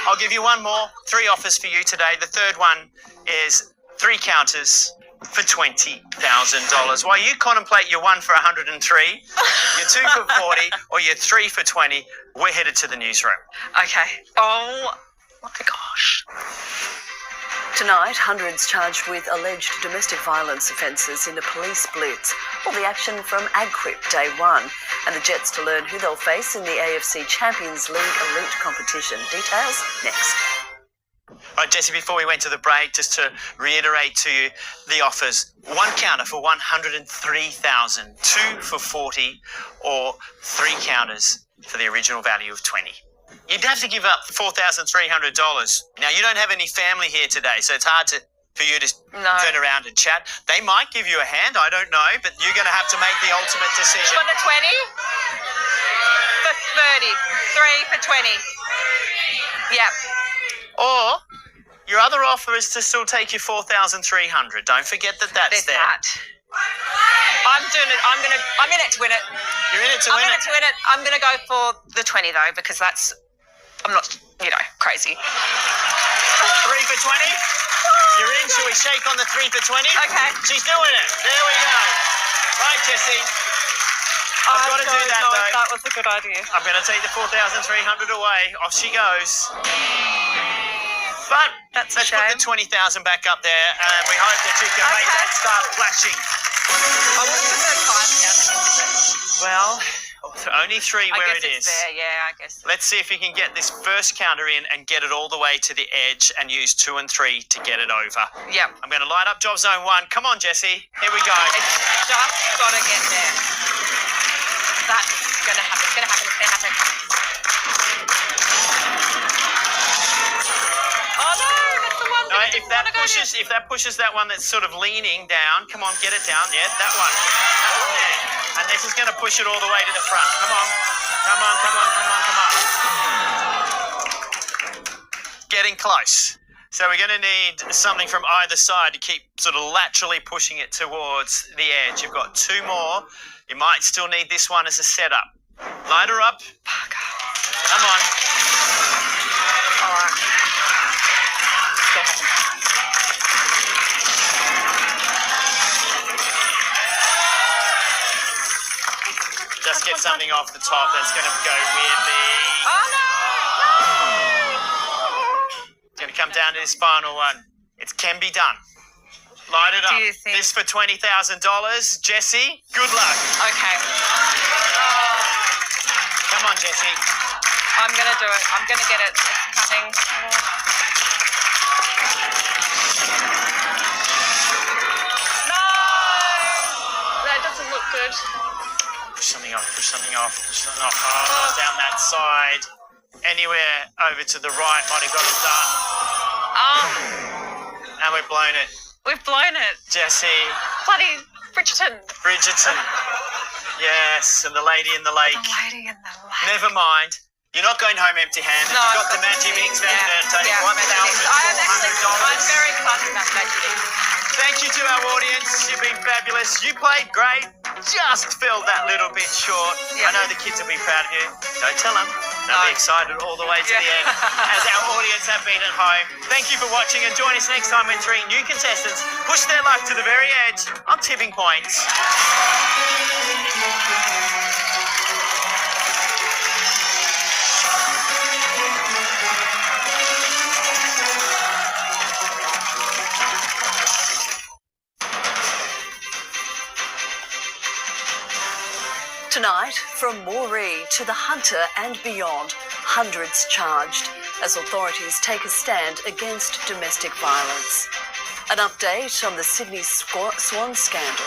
I'll give you one more. 3 offers for you today. The third one is 3 counters for $20,000. While you contemplate your 1 for 103, your 2 for 40, or your 3 for 20, we're headed to the newsroom. Okay. Oh my gosh. Tonight, hundreds charged with alleged domestic violence offences in a police blitz. All the action from AgQuip Day 1. And the Jets to learn who they'll face in the AFC Champions League Elite competition. Details next. All right, Jesse, before we went to the break, just to reiterate to you the offers. 1 counter for $103,000, 2 for 40, or 3 counters for the original value of 20. You'd have to give up $4,300. Now, you don't have any family here today, so it's hard for you to turn around and chat. They might give you a hand, I don't know, but you're going to have to make the ultimate decision. For the 20? For 30. 3 for 20. Yep. Or your other offer is to still take your $4,300. Don't forget that that's there. I'm doing it. I'm in it to win it. You're in it to win it? I'm in it to win it. I'm going to go for the 20 though, because I'm not, crazy. 3 for 20? You're in. Shall we shake on the 3 for 20? Okay. She's doing it. There we go. Right, Jessie. I've got to do that though. That was a good idea. I'm going to take the $4,300 away. Off she goes. But let's put the 20,000 back up there, and we hope that you can make that start flashing. I would have preferred 5 counters. Well, only 3 where it is. There, yeah, I guess. Let's see if you can get this first counter in and get it all the way to the edge and use 2 and 3 to get it over. Yep. I'm going to light up job zone 1. Come on, Jessie. Here we go. It's just got to get there. That's going to happen. It's going to happen. It's going to happen. Oh no, that's the one. No, if that pushes that one that's sort of leaning down, come on, get it down. Yeah, that one. That one there. And this is going to push it all the way to the front. Come on. Come on, come on, come on, come on. Getting close. So we're going to need something from either side to keep sort of laterally pushing it towards the edge. You've got 2 more. You might still need this one as a setup. Light her up. Come on. All right. Just get something off the top that's going to go weirdly. Oh no! It's going to come down to this final one. It can be done. Light it up. Do you think? This for $20,000. Jessie, good luck. Okay. Come on, Jessie. I'm going to do it. I'm going to get it. It's coming. No! That doesn't look good. Push something off, push something off, push something off. Oh, not down that side. Anywhere over to the right might have got it done. And we've blown it. We've blown it. Jessie. Bloody Bridgerton. Bridgerton. Yes, and the lady in the lake. The lady in the lake. Never mind. You're not going home empty-handed. No, You've got the Magic Mix vendor. Take $1,400. I'm very excited about the Magic Mix. Thank you to our audience. You've been fabulous. You played great. Just fell that little bit short. I know the kids will be proud of you. Don't tell them. They'll be excited all the way to the end, as our audience have been at home. Thank you for watching, and join us next time when 3 new contestants push their luck to the very edge on Tipping Points. Tonight, from Moree to the Hunter and beyond, hundreds charged. as authorities take a stand against domestic violence. An update on the Sydney Swan scandal.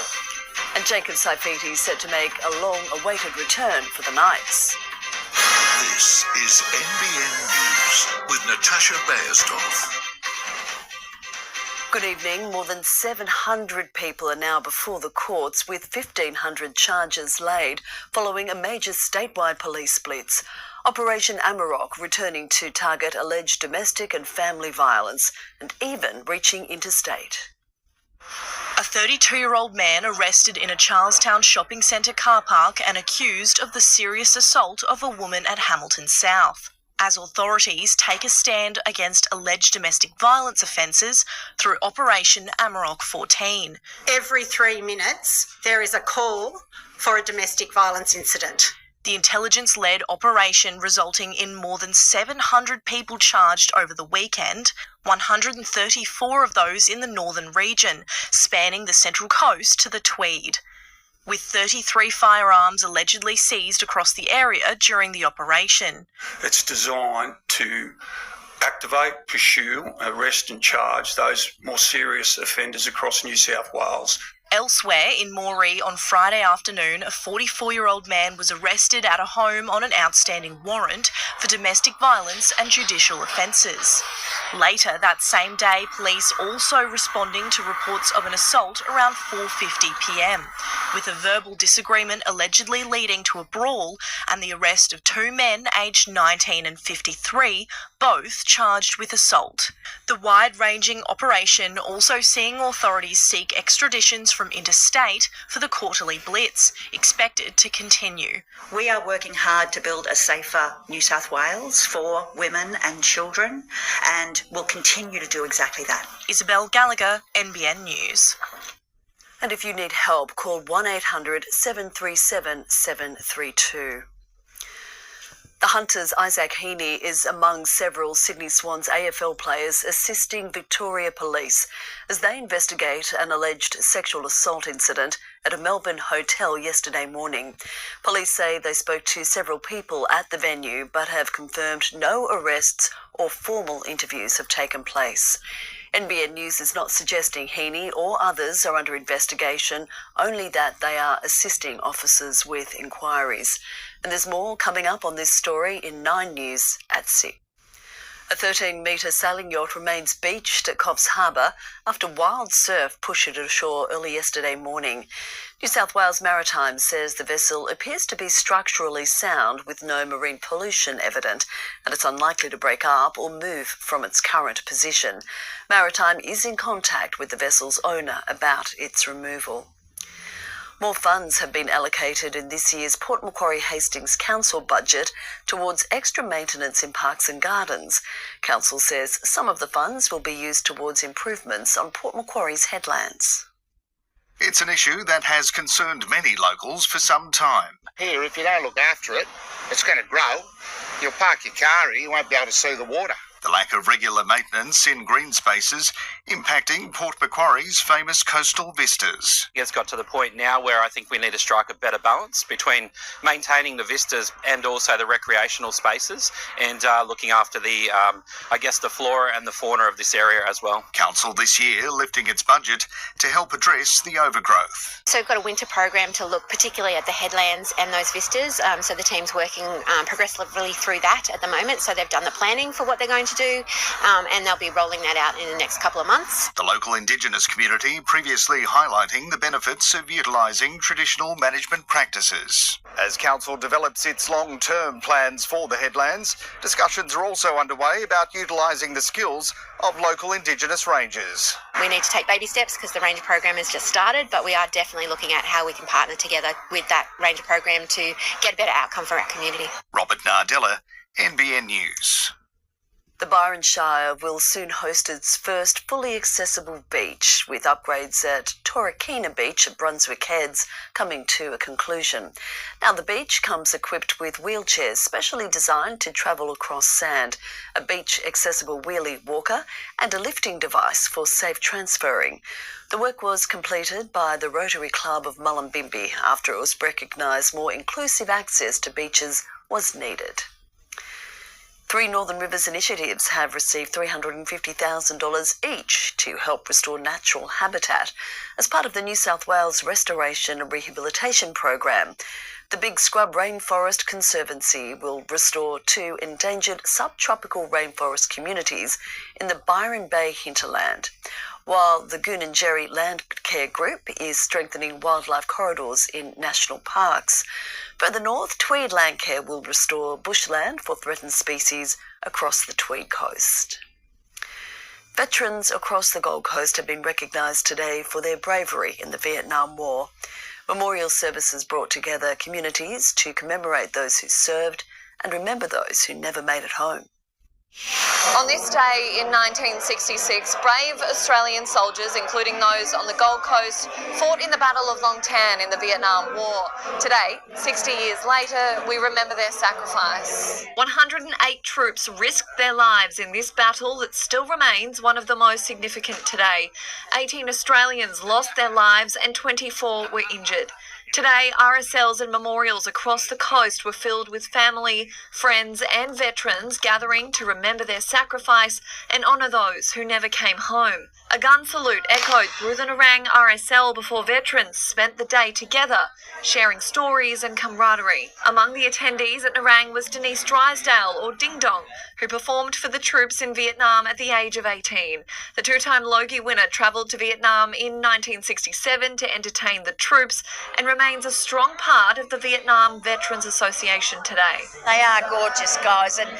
And Jacob Saifiti set to make a long-awaited return for the Knights. This is NBN News with Natasha Beyersdorf. Good evening. More than 700 people are now before the courts with 1,500 charges laid following a major statewide police blitz. Operation Amarok returning to target alleged domestic and family violence and even reaching interstate. A 32-year-old man arrested in a Charlestown shopping centre car park and accused of the serious assault of a woman at Hamilton South, as authorities take a stand against alleged domestic violence offences through Operation Amarok 14. Every 3 minutes, there is a call for a domestic violence incident. The intelligence-led operation resulting in more than 700 people charged over the weekend, 134 of those in the northern region, spanning the Central Coast to the Tweed, with 33 firearms allegedly seized across the area during the operation. It's designed to activate, pursue, arrest and charge those more serious offenders across New South Wales. Elsewhere in Moree on Friday afternoon, a 44-year-old man was arrested at a home on an outstanding warrant for domestic violence and judicial offences. Later that same day, police also responding to reports of an assault around 4:50 p.m, with a verbal disagreement allegedly leading to a brawl and the arrest of 2 men aged 19 and 53, both charged with assault. The wide-ranging operation also seeing authorities seek extraditions from interstate for the quarterly blitz, expected to continue. We are working hard to build a safer New South Wales for women and children, and will continue to do exactly that. Isabel Gallagher, NBN News. And if you need help, call 1-800 737 732. The Hunters' Isaac Heaney is among several Sydney Swans AFL players assisting Victoria Police as they investigate an alleged sexual assault incident at a Melbourne hotel yesterday morning. Police say they spoke to several people at the venue but have confirmed no arrests or formal interviews have taken place. NBN News is not suggesting Heaney or others are under investigation, only that they are assisting officers with inquiries. And there's more coming up on this story in 9 News at 6. A 13-metre sailing yacht remains beached at Coffs Harbour after wild surf pushed it ashore early yesterday morning. New South Wales Maritime says the vessel appears to be structurally sound with no marine pollution evident, and it's unlikely to break up or move from its current position. Maritime is in contact with the vessel's owner about its removal. More funds have been allocated in this year's Port Macquarie Hastings Council budget towards extra maintenance in parks and gardens. Council says some of the funds will be used towards improvements on Port Macquarie's headlands. It's an issue that has concerned many locals for some time. Here, if you don't look after it, it's going to grow. You'll park your car here, you won't be able to see the water. The lack of regular maintenance in green spaces impacting Port Macquarie's famous coastal vistas. It's got to the point now where I think we need to strike a better balance between maintaining the vistas and also the recreational spaces and looking after the, the flora and the fauna of this area as well. Council this year lifting its budget to help address the overgrowth. So we've got a winter program to look particularly at the headlands and those vistas. So the team's working progressively through that at the moment. So they've done the planning for what they're going to do, and they'll be rolling that out in the next couple of months. The local Indigenous community previously highlighting the benefits of utilising traditional management practices. As Council develops its long-term plans for the headlands, discussions are also underway about utilising the skills of local Indigenous rangers. We need to take baby steps because the ranger program has just started, but we are definitely looking at how we can partner together with that ranger program to get a better outcome for our community. Robert Nardella, NBN News. The Byron Shire will soon host its first fully accessible beach, with upgrades at Torquay Beach at Brunswick Heads coming to a conclusion. Now, the beach comes equipped with wheelchairs specially designed to travel across sand, a beach-accessible wheelie walker and a lifting device for safe transferring. The work was completed by the Rotary Club of Mullumbimby after it was recognised more inclusive access to beaches was needed. 3 Northern Rivers initiatives have received $350,000 each to help restore natural habitat as part of the New South Wales Restoration and Rehabilitation Program. The Big Scrub Rainforest Conservancy will restore 2 endangered subtropical rainforest communities in the Byron Bay hinterland, while the Goonanjerry Land Care Group is strengthening wildlife corridors in national parks. Further north, Tweed Land Care will restore bushland for threatened species across the Tweed coast. Veterans across the Gold Coast have been recognised today for their bravery in the Vietnam War. Memorial services brought together communities to commemorate those who served and remember those who never made it home. On this day in 1966, brave Australian soldiers, including those on the Gold Coast, fought in the Battle of Long Tan in the Vietnam War. Today, 60 years later, we remember their sacrifice. 108 troops risked their lives in this battle that still remains one of the most significant today. 18 Australians lost their lives and 24 were injured. Today, RSLs and memorials across the coast were filled with family, friends and veterans gathering to remember their sacrifice and honour those who never came home. A gun salute echoed through the Nerang RSL before veterans spent the day together, sharing stories and camaraderie. Among the attendees at Nerang was Denise Drysdale, or Ding Dong, who performed for the troops in Vietnam at the age of 18. The 2-time Logie winner travelled to Vietnam in 1967 to entertain the troops and remains a strong part of the Vietnam Veterans Association today. They are gorgeous guys, and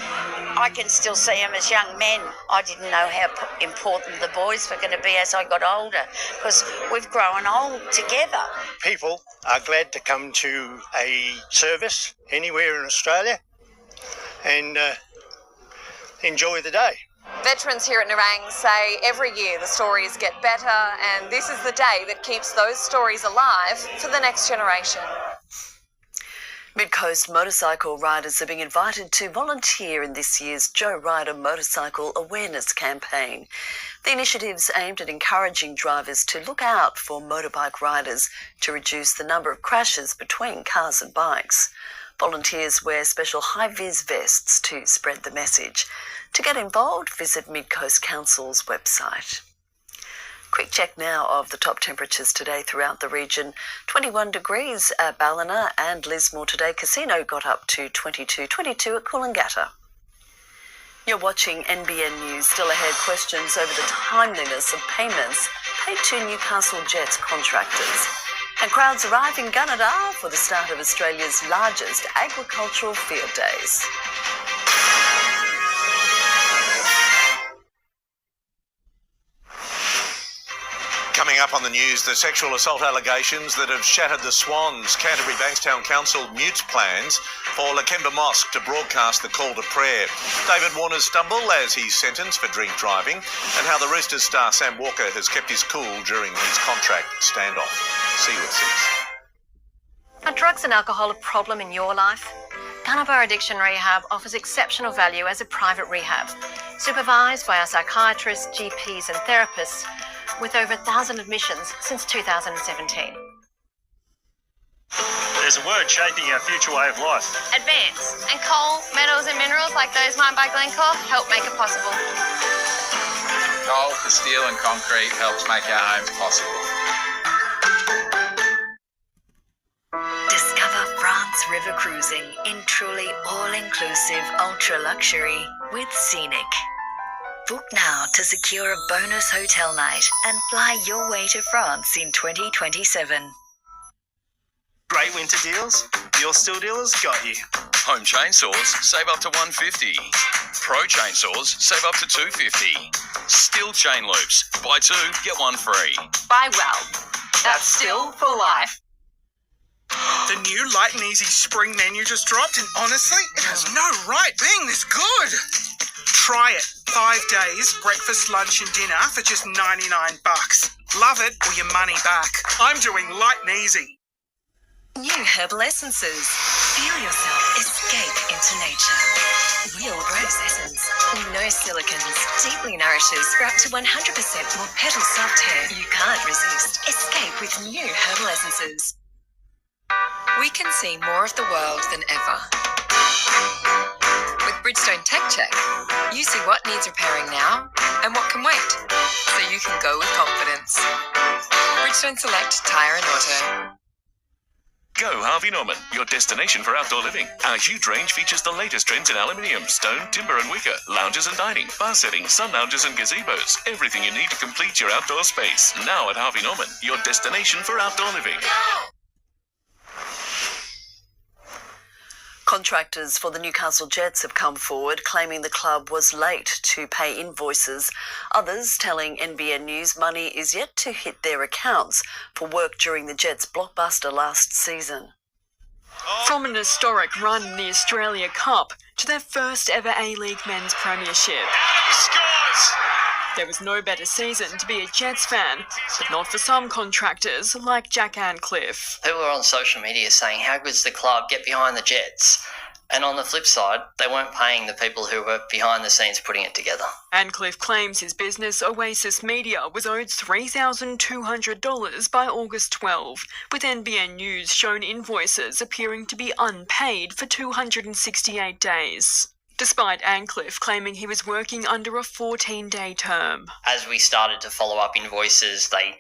I can still see them as young men. I didn't know how important the boys were going to be as I got older, because we've grown old together. People are glad to come to a service anywhere in Australia and enjoy the day. Veterans here at Nerang say every year the stories get better, and this is the day that keeps those stories alive for the next generation. Mid-Coast motorcycle riders are being invited to volunteer in this year's Joe Rider Motorcycle Awareness Campaign. The initiative's aimed at encouraging drivers to look out for motorbike riders to reduce the number of crashes between cars and bikes. Volunteers wear special high-vis vests to spread the message. To get involved, visit Mid-Coast Council's website. Quick check now of the top temperatures today throughout the region. 21 degrees at Ballina and Lismore today. Casino got up to 22 at Coolangatta. You're watching NBN News. Still ahead, questions over the timeliness of payments paid to Newcastle Jets contractors. And crowds arrive in Gunnedah for the start of Australia's largest agricultural field days. Coming up on the news, the sexual assault allegations that have shattered the Swans. Canterbury Bankstown Council mutes plans for Lakemba Mosque to broadcast the call to prayer. David Warner's stumble as he's sentenced for drink driving, and how the Roosters star Sam Walker has kept his cool during his contract standoff. See you at 6. Are drugs and alcohol a problem in your life? Gunnedah Addiction Rehab offers exceptional value as a private rehab, supervised by our psychiatrists, GPs and therapists, with over 1,000 admissions since 2017. There's a word shaping our future way of life. Advance. And coal, metals and minerals like those mined by Glencore help make it possible. Coal for steel and concrete helps make our homes possible. Discover France river cruising in truly all-inclusive ultra-luxury with Scenic. Book now to secure a bonus hotel night and fly your way to France in 2027. Great winter deals? Your Steel Dealers got you. Home chainsaws, save up to $150. Pro chainsaws, save up to $250. Steel chain loops, buy 2, get 1 free. Buy well. That's still for life. The new Light and Easy spring menu just dropped, and honestly, it has no right being this good. Try it. 5 days, breakfast, lunch and dinner for just $99. Love it or your money back. I'm doing Light and Easy. New herbal essences. Feel yourself escape into nature. Real rose essence. No silicons. Deeply nourishes for up to 100% more petal soft hair. You can't resist. Escape with new herbal essences. We can see more of the world than ever. With Bridgestone Tech Check, you see what needs repairing now and what can wait, so you can go with confidence. Bridgestone Select Tyre and Auto. Go Harvey Norman, your destination for outdoor living. Our huge range features the latest trends in aluminium, stone, timber and wicker, lounges and dining, bar settings, sun lounges and gazebos. Everything you need to complete your outdoor space. Now at Harvey Norman, your destination for outdoor living. Contractors for the Newcastle Jets have come forward claiming the club was late to pay invoices. Others telling NBN News money is yet to hit their accounts for work during the Jets' blockbuster last season. From an historic run in the Australia Cup to their first ever A-League men's premiership. There was no better season to be a Jets fan, but not for some contractors like Jack Ancliffe. People are on social media saying, how good's the club, get behind the Jets. And on the flip side, they weren't paying the people who were behind the scenes putting it together. Ancliffe claims his business, Oasis Media, was owed $3,200 by August 12, with NBN News shown invoices appearing to be unpaid for 268 days. Despite Ancliffe claiming he was working under a 14-day term. As we started to follow up invoices, they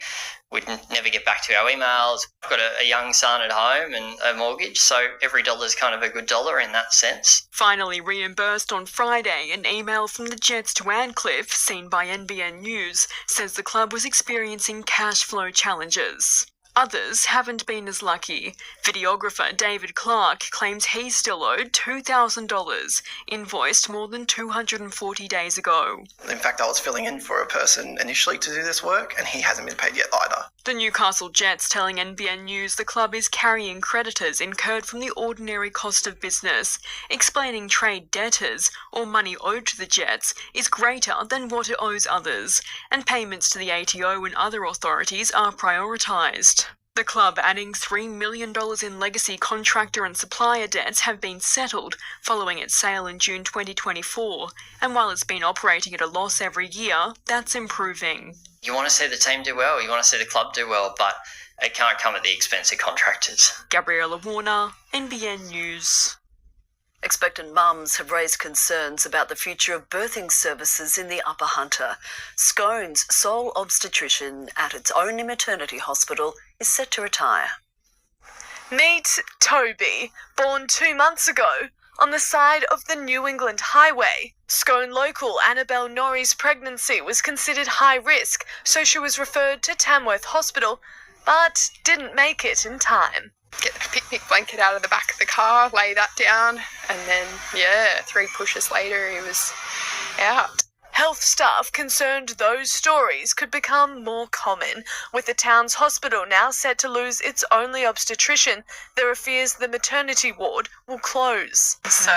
would never get back to our emails. I've got a young son at home and a mortgage, so every dollar is kind of a good dollar in that sense. Finally reimbursed on Friday, an email from the Jets to Ancliffe, seen by NBN News, says the club was experiencing cash flow challenges. Others haven't been as lucky. Videographer David Clark claims he's still owed $2,000, invoiced more than 240 days ago. In fact, I was filling in for a person initially to do this work, and he hasn't been paid yet either. The Newcastle Jets telling NBN News the club is carrying creditors incurred from the ordinary cost of business, explaining trade debtors, or money owed to the Jets, is greater than what it owes others, and payments to the ATO and other authorities are prioritised. The club adding $3 million in legacy contractor and supplier debts have been settled following its sale in June 2024, and while it's been operating at a loss every year, that's improving. You want to see the team do well, you want to see the club do well, but it can't come at the expense of contractors. Gabriella Warner, NBN News. Expectant mums have raised concerns about the future of birthing services in the Upper Hunter. Scone's sole obstetrician at its only maternity hospital is set to retire. Meet Toby, born 2 months ago, on the side of the New England Highway. Scone local Annabelle Norrie's pregnancy was considered high risk, so she was referred to Tamworth Hospital, but didn't make it in time. Get the picnic blanket out of the back of the car, lay that down, and then, 3 pushes later, he was out. Health staff concerned those stories could become more common. With the town's hospital now set to lose its only obstetrician, there are fears the maternity ward will close. So,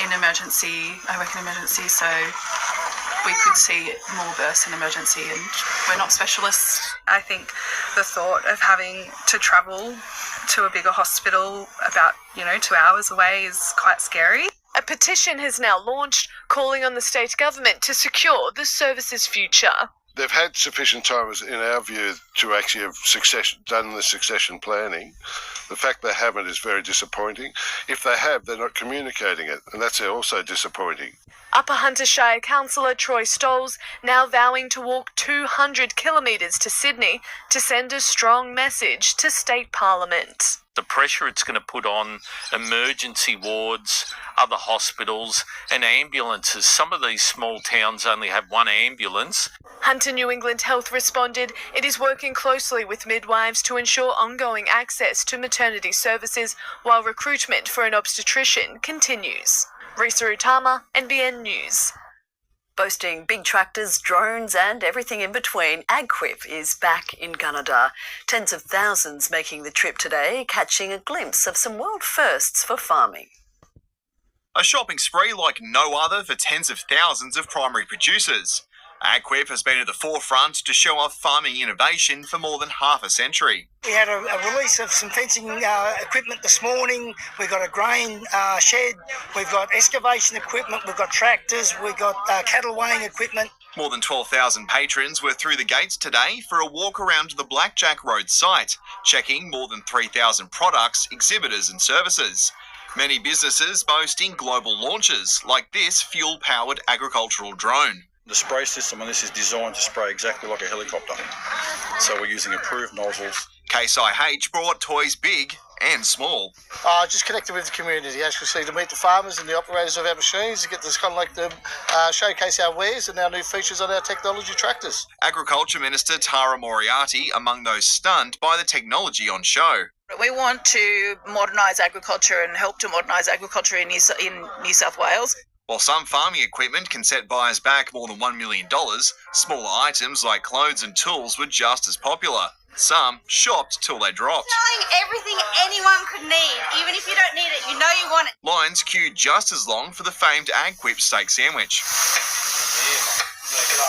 in emergency, I work in emergency, so we could see more births in emergency, and we're not specialists. I think the thought of having to travel to a bigger hospital about, 2 hours away is quite scary. A petition has now launched calling on the state government to secure the service's future. They've had sufficient time, in our view, to actually have done the succession planning. The fact they haven't is very disappointing. If they have, they're not communicating it, and that's also disappointing. Upper Hunter Shire Councillor Troy Stolz now vowing to walk 200 kilometres to Sydney to send a strong message to State Parliament. The pressure it's going to put on emergency wards, other hospitals and ambulances. Some of these small towns only have one ambulance. Hunter New England Health responded it is working closely with midwives to ensure ongoing access to maternity services while recruitment for an obstetrician continues. Risa Utama, NBN News. Boasting big tractors, drones and everything in between, AgQuip is back in Gunnedah. Tens of thousands making the trip today, catching a glimpse of some world firsts for farming. A shopping spree like no other for tens of thousands of primary producers. AgQuip has been at the forefront to show off farming innovation for more than half a century. We had a release of some fencing equipment this morning. We've got a grain shed, we've got excavation equipment, we've got tractors, we've got cattle weighing equipment. More than 12,000 patrons were through the gates today for a walk around the Blackjack Road site, checking more than 3,000 products, exhibitors and services. Many businesses boasting global launches, like this fuel-powered agricultural drone. The spray system on this is designed to spray exactly like a helicopter. So we're using approved nozzles. Case IH brought toys big and small. Just connected with the community, actually, to meet the farmers and the operators of our machines, to get this kind of like the showcase our wares and our new features on our technology tractors. Agriculture Minister Tara Moriarty among those stunned by the technology on show. We want to modernise agriculture and help to modernise agriculture in New South Wales. While some farming equipment can set buyers back more than $1 million, smaller items like clothes and tools were just as popular. Some shopped till they dropped. Selling everything anyone could need, even if you don't need it, you know you want it. Lines queued just as long for the famed AgQuip steak sandwich.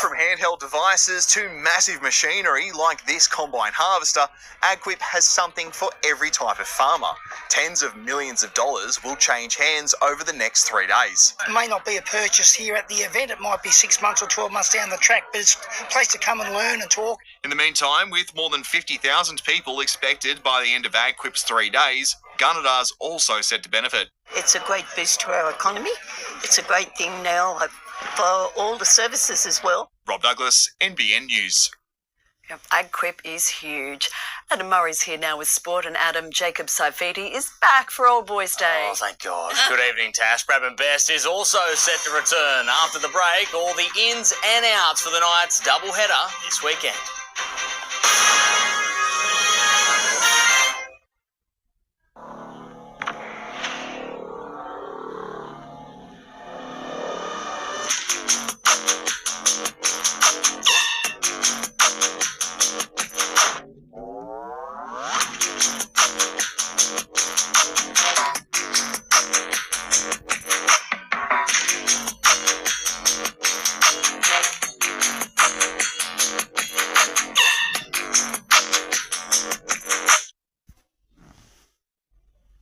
From handheld devices to massive machinery like this combine harvester, AgQuip has something for every type of farmer. Tens of millions of dollars will change hands over the next 3 days. It may not be a purchase here at the event, it might be 6 months or 12 months down the track, but it's a place to come and learn and talk. In the meantime, with more than 50,000 people expected by the end of AgQuip's 3 days, Gunnedar's also set to benefit. It's a great boost to our economy. It's a great thing now for all the services as well. Rob Douglas, NBN News. AgQuip is huge. Adam Murray's here now with sport, and Adam, Jacob Saifidi is back for Old Boys Day. Oh, thank God. Good evening, Tash. Brabham Best is also set to return after the break. All the ins and outs for the Knights doubleheader this weekend.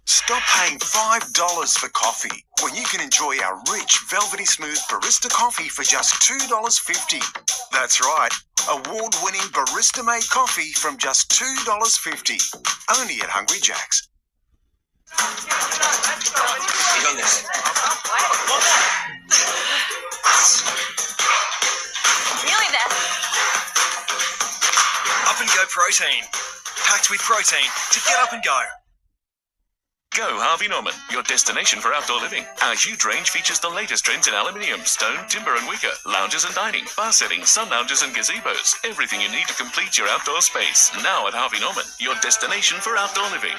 Stop paying $5 for coffee when you can enjoy our rich, velvety smooth barista coffee for just $2.50. That's right, award-winning barista-made coffee from just $2.50. Only at Hungry Jack's. You got this. Really there? Up and Go protein. Packed with protein to get up and go. Go Harvey Norman, your destination for outdoor living. Our huge range features the latest trends in aluminium, stone, timber and wicker, lounges and dining, bar settings, sun lounges and gazebos. Everything you need to complete your outdoor space. Now at Harvey Norman, your destination for outdoor living.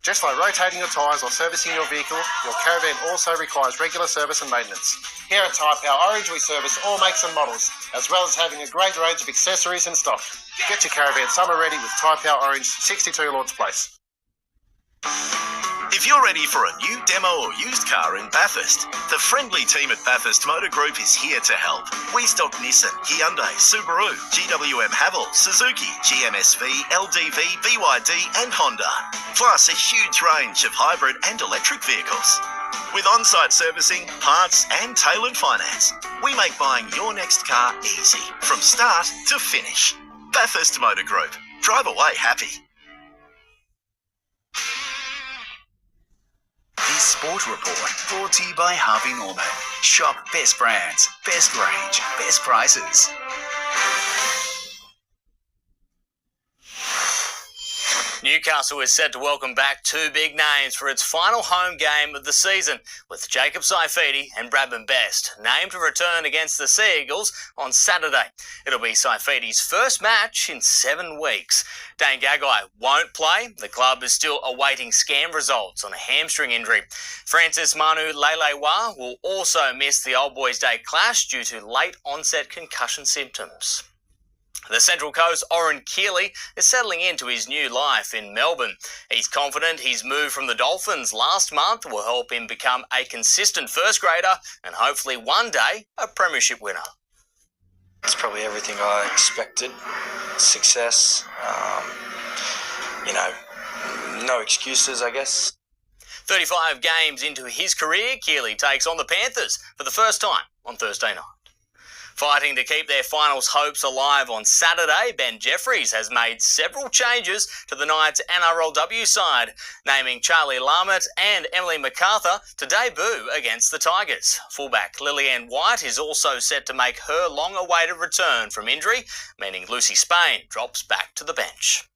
Just like rotating your tyres or servicing your vehicle, your caravan also requires regular service and maintenance. Here at Tyre Power Orange, we service all makes and models, as well as having a great range of accessories in stock. Get your caravan summer ready with Tyre Power Orange, 62 Lords Place. If you're ready for a new demo or used car in Bathurst, the friendly team at Bathurst Motor Group is here to help. We stock Nissan, Hyundai, Subaru, GWM Haval, Suzuki, GMSV, LDV, BYD and Honda. Plus a huge range of hybrid and electric vehicles. With on-site servicing, parts and tailored finance, we make buying your next car easy, from start to finish. Bathurst Motor Group. Drive away happy. This Sport Report brought to you by Harvey Norman. Shop best brands, best range, best prices. Newcastle is set to welcome back two big names for its final home game of the season, with Jacob Saifidi and Brabham Best named to return against the Sea Eagles on Saturday. It'll be Saifidi's first match in 7 weeks. Dane Gagai won't play. The club is still awaiting scan results on a hamstring injury. Francis Manu Lelewa will also miss the Old Boys Day clash due to late onset concussion symptoms. The Central Coast Oren Keeley is settling into his new life in Melbourne. He's confident his move from the Dolphins last month will help him become a consistent first grader and hopefully one day a premiership winner. It's probably everything I expected. Success, no excuses, I guess. 35 games into his career, Keeley takes on the Panthers for the first time on Thursday night. Fighting to keep their finals hopes alive on Saturday, Ben Jeffries has made several changes to the Knights NRLW side, naming Charlie Larmett and Emily MacArthur to debut against the Tigers. Fullback Lillian White is also set to make her long-awaited return from injury, meaning Lucy Spain drops back to the bench.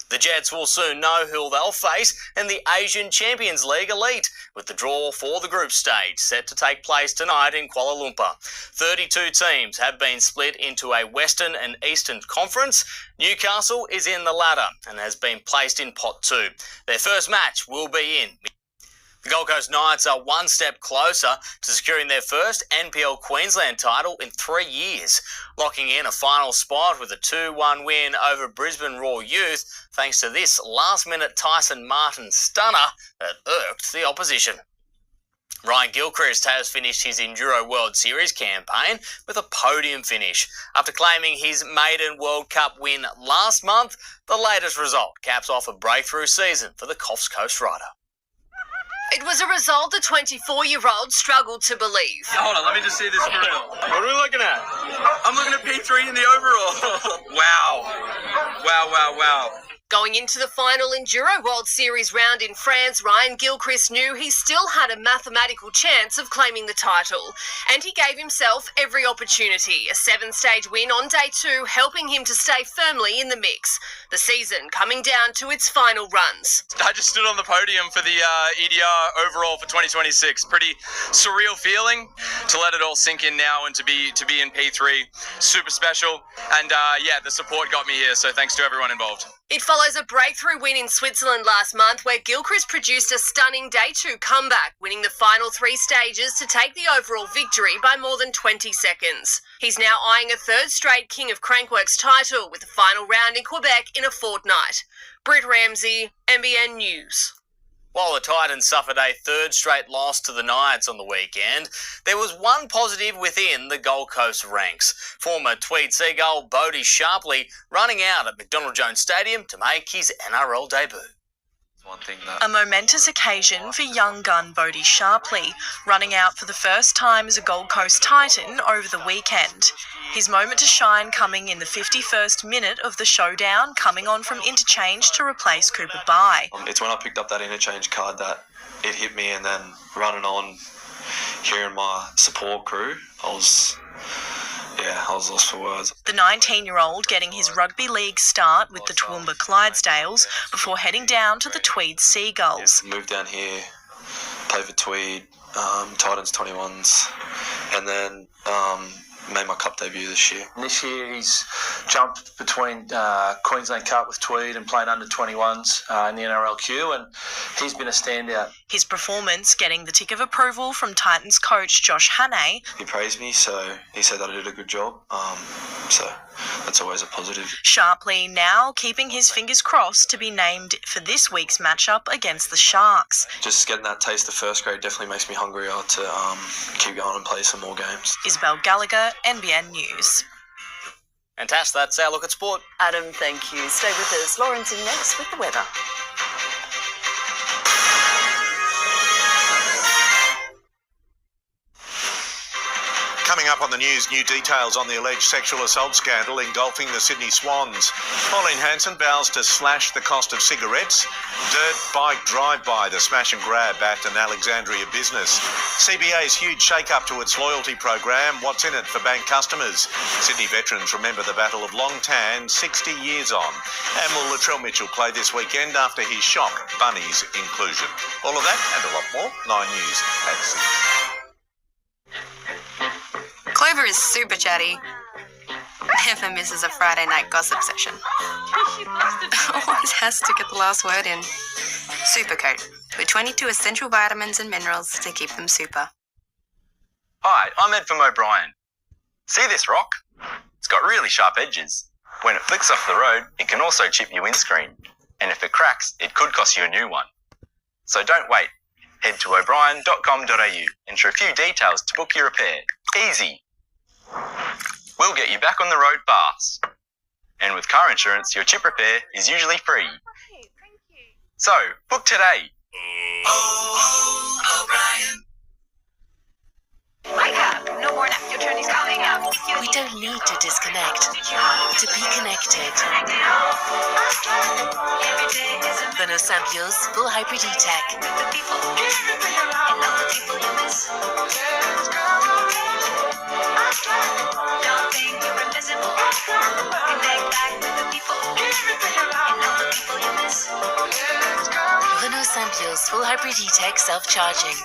The Jets will soon know who they'll face in the Asian Champions League Elite, with the draw for the group stage set to take place tonight in Kuala Lumpur. 32 teams have been split into a Western and Eastern Conference. Newcastle is in the latter and has been placed in Pot 2. Their first match will be in. The Gold Coast Knights are one step closer to securing their first NPL Queensland title in 3 years, locking in a final spot with a 2-1 win over Brisbane Raw Youth, thanks to this last-minute Tyson Martin stunner that irked the opposition. Ryan Gilchrist has finished his Enduro World Series campaign with a podium finish. After claiming his maiden World Cup win last month, the latest result caps off a breakthrough season for the Coffs Coast rider. It was a result the 24-year-old struggled to believe. Hold on, let me just see this for real. What are we looking at? I'm looking at P3 in the overall. Wow. Going into the final Enduro World Series round in France, Ryan Gilchrist knew he still had a mathematical chance of claiming the title, and he gave himself every opportunity. A 7-stage win on day 2, helping him to stay firmly in the mix. The season coming down to its final runs. I just stood on the podium for the EDR overall for 2026. Pretty surreal feeling to let it all sink in now and to be in P3. Super special, and the support got me here, so thanks to everyone involved. It follows a breakthrough win in Switzerland last month where Gilchrist produced a stunning day 2 comeback, winning the final 3 stages to take the overall victory by more than 20 seconds. He's now eyeing a 3rd straight King of Crankworks title with the final round in Quebec in a fortnight. Britt Ramsey, NBN News. While the Titans suffered a 3rd straight loss to the Knights on the weekend, there was one positive within the Gold Coast ranks. Former Tweed Seagull Bodie Sharpley running out at McDonald Jones Stadium to make his NRL debut. A momentous occasion for young gun Bodie Sharpley, running out for the first time as a Gold Coast Titan over the weekend. His moment to shine coming in the 51st minute of the showdown, coming on from interchange to replace Cooper Bye. It's when I picked up that interchange card that it hit me, and then running on, hearing my support crew, I was lost for words. The 19-year-old getting his rugby league start with the Toowoomba Clydesdales before heading down to the Tweed Seagulls. Moved down here, played for Tweed, Titans 21s, and then made my cup debut this year. This year he's jumped between Queensland Cup with Tweed and played under 21s in the NRLQ, and he's been a standout. His performance getting the tick of approval from Titans coach Josh Hannay. He praised me, so he said that I did a good job, so that's always a positive. Sharpley now keeping his fingers crossed to be named for this week's matchup against the Sharks. Just getting that taste of first grade definitely makes me hungrier to keep going and play some more games. Isabel Gallagher, NBN News. And Tash, that's our look at sport. Adam, thank you. Stay with us. Lauren's in next with the weather. Coming up on the news, new details on the alleged sexual assault scandal engulfing the Sydney Swans. Pauline Hanson vows to slash the cost of cigarettes. Dirt bike drive-by, the smash and grab at an Alexandria business. CBA's huge shake-up to its loyalty program. What's in it for bank customers? Sydney veterans remember the Battle of Long Tan 60 years on. And will Latrell Mitchell play this weekend after his shock Bunnies inclusion? All of that and a lot more. 9 News at 6. Clover is super chatty. Never misses a Friday night gossip session. Always has to get the last word in. Supercoat, with 22 essential vitamins and minerals to keep them super. Hi, I'm Ed from O'Brien. See this rock? It's got really sharp edges. When it flicks off the road, it can also chip your windscreen. And if it cracks, it could cost you a new one. So don't wait. Head to o'brien.com.au, enter a few details to book your repair. Easy. We'll get you back on the road fast. And with car insurance, your chip repair is usually free. So, book today. Wake up! No more nap. Your turn is coming up. We don't need to disconnect to be connected. Renault Sampios full hybrid e-tech. Renault Sampios full hybrid e-tech self-charging.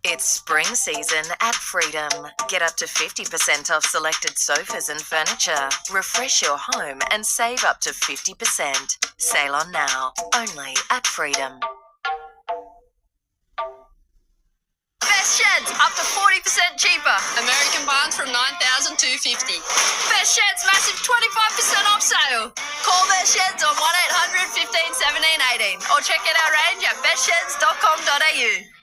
It's spring season at Freedom. Get up to 50% off selected sofas and furniture. Refresh your home and save up to 50%. Sail on now, only at Freedom. Best Sheds, up to 40% cheaper. American Barns from $9,250. Best Sheds, massive 25% off sale. Call Best Sheds on 1800 15 17 18 or check out our range at bestsheds.com.au.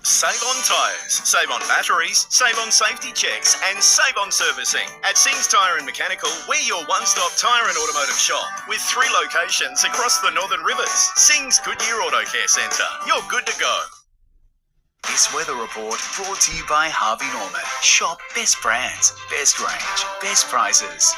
Save on tyres, save on batteries, save on safety checks and save on servicing. At Sings Tyre and Mechanical, we're your one-stop tyre and automotive shop with 3 locations across the Northern Rivers. Sings Goodyear Auto Care Centre. You're good to go. This weather report brought to you by Harvey Norman. Shop best brands, best range, best prices.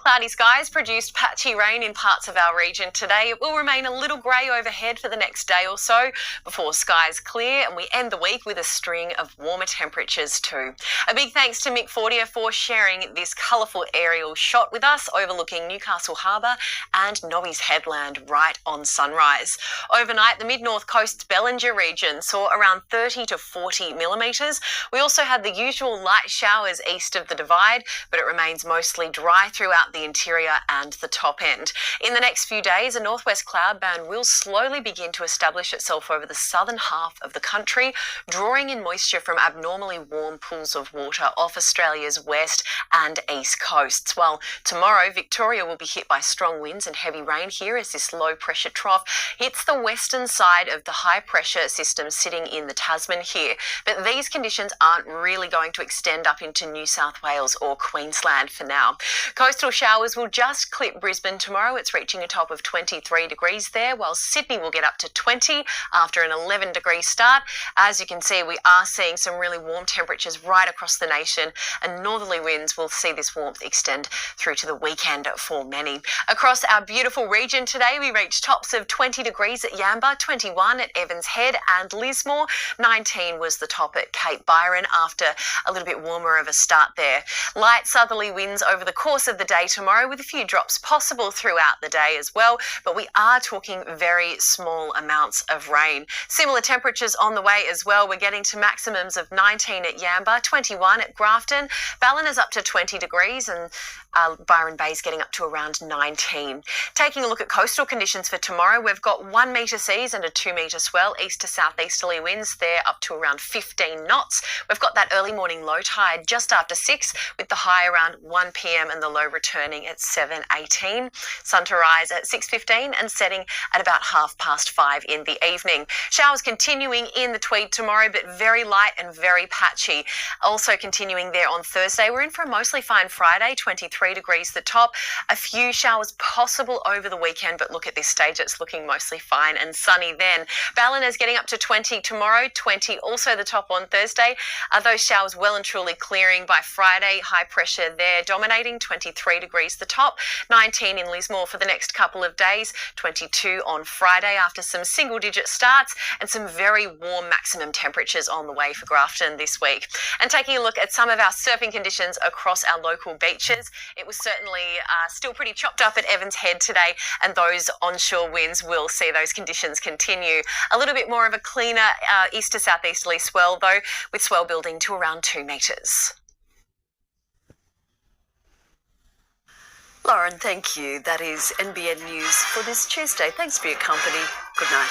Cloudy skies produced patchy rain in parts of our region today. It will remain a little grey overhead for the next day or so before skies clear, and we end the week with a string of warmer temperatures too. A big thanks to Mick Fortier for sharing this colourful aerial shot with us overlooking Newcastle Harbour and Nobby's Headland right on sunrise. Overnight, the mid-north coast's Bellinger region saw around 30 to 40 millimetres. We also had the usual light showers east of the Divide, but it remains mostly dry throughout the interior and the top end. In the next few days, a northwest cloud band will slowly begin to establish itself over the southern half of the country, drawing in moisture from abnormally warm pools of water off Australia's west and east coasts. While tomorrow, Victoria will be hit by strong winds and heavy rain here as this low pressure trough hits the western side of the high pressure system sitting in the Tasman here. But these conditions aren't really going to extend up into New South Wales or Queensland for now. Coastal showers will just clip Brisbane tomorrow. It's reaching a top of 23 degrees there, while Sydney will get up to 20 after an 11-degree start. As you can see, we are seeing some really warm temperatures right across the nation, and northerly winds will see this warmth extend through to the weekend for many. Across our beautiful region today, we reached tops of 20 degrees at Yamba, 21 at Evans Head and Lismore. 19 was the top at Cape Byron after a little bit warmer of a start there. Light southerly winds over the course of the day tomorrow, with a few drops possible throughout the day as well, but we are talking very small amounts of rain. Similar temperatures on the way as well. We're getting to maximums of 19 at Yamba, 21 at Grafton. Ballina's up to 20 degrees and Byron Bay's getting up to around 19. Taking a look at coastal conditions for tomorrow, we've got 1 metre seas and a 2 metre swell. East to southeasterly winds there up to around 15 knots. We've got that early morning low tide just after 6 with the high around 1 p.m. and the low returning at 7:18. Sun to rise at 6:15 and setting at about 5:30 in the evening. Showers continuing in the Tweed tomorrow, but very light and very patchy. Also continuing there on Thursday. We're in for a mostly fine Friday, 23 degrees the top. A few showers possible over the weekend, but look at this stage, it's looking mostly fine and sunny then. Ballina's getting up to 20 tomorrow, 20 also the top on Thursday. Those showers well and truly clearing by Friday. High pressure there dominating, 23 degrees the top, 19 in Lismore for the next couple of days, 22 on Friday after some single-digit starts, and some very warm maximum temperatures on the way for Grafton this week. And taking a look at some of our surfing conditions across our local beaches, it was certainly still pretty chopped up at Evans Head today, and those onshore winds will see those conditions continue. A little bit more of a cleaner east to southeasterly swell though, with swell building to around 2 metres. Lauren, thank you. That is NBN News for this Tuesday. Thanks for your company. Good night.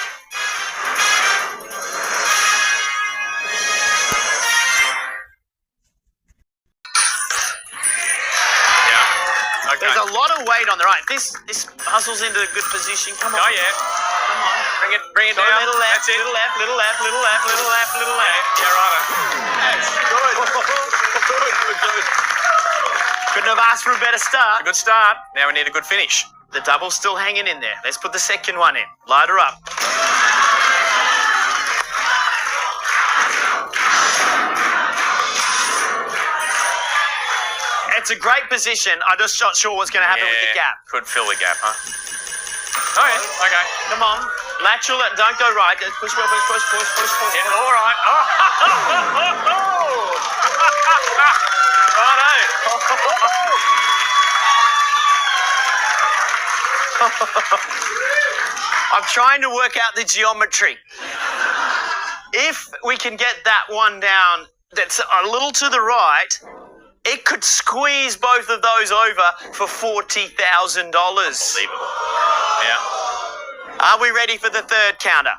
Okay. There's a lot of weight on the right. This hustles into a good position. Come on. Oh yeah. Come on. Bring it down. Little left, That's it. little left, little left, little left, little left, little left. Yeah, right. That's good. Good. Couldn't have asked for a better start. A good start. Now we need a good finish. The double's still hanging in there. Let's put the second one in. Light her up. It's a great position. I'm just not sure what's going to happen with the gap. Could fill the gap, huh? All right. Okay. Come on. Lateral. Don't go right. Push. Yeah, all right. I'm trying to work out the geometry. If we can get that one down that's a little to the right, it could squeeze both of those over for $40,000. Unbelievable. Yeah. Are we ready for the third counter?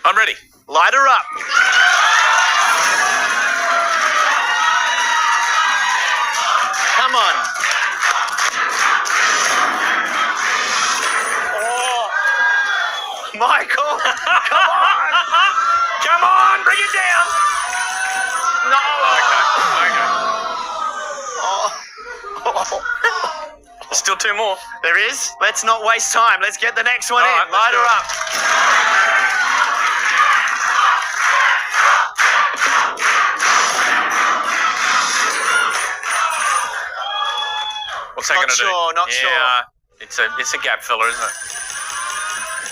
I'm ready. Light her up. Come on. Oh. Michael, come on. Come on, bring it down. No. Okay. Oh. Still two more. There is. Let's not waste time. Let's get the next one in. Right, Light her up. What's that going to do? Not sure. It's a gap filler, isn't it?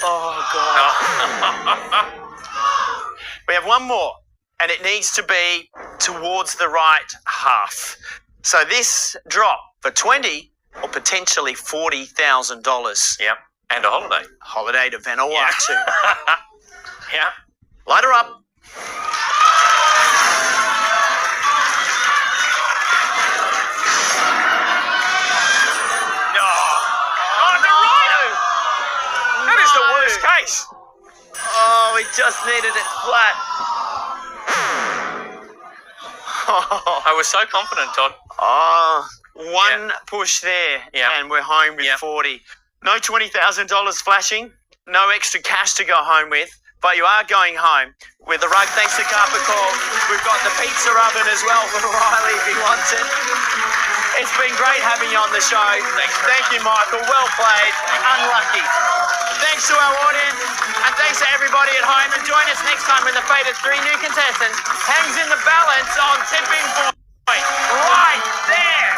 Oh, God. We have one more, and it needs to be towards the right half. So this drop for $20,000 or potentially $40,000. Yep. And a holiday. Holiday to Vanuatu. Yeah. Light her up. That is the worst case. Oh, we just needed it flat. I was so confident, Todd. Oh, one push there, and we're home with 40. No $20,000 flashing, no extra cash to go home with, but you are going home with the rug thanks to Carpet Call. We've got the pizza oven as well for Riley if he wants it. It's been great having you on the show. Thank you, Michael. Well played. Unlucky. Thanks to our audience, and thanks to everybody at home. And join us next time when the fate of 3 new contestants hangs in the balance on tipping point. Right there.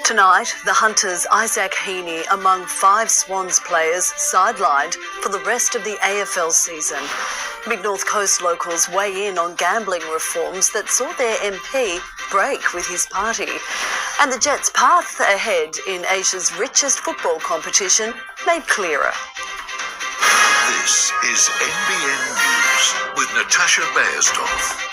Tonight, the Hunters' Isaac Heaney among 5 Swans players sidelined for the rest of the AFL season. Mid-North Coast locals weigh in on gambling reforms that saw their MP break with his party. And the Jets' path ahead in Asia's richest football competition made clearer. This is NBN News with Natasha Beyersdorf.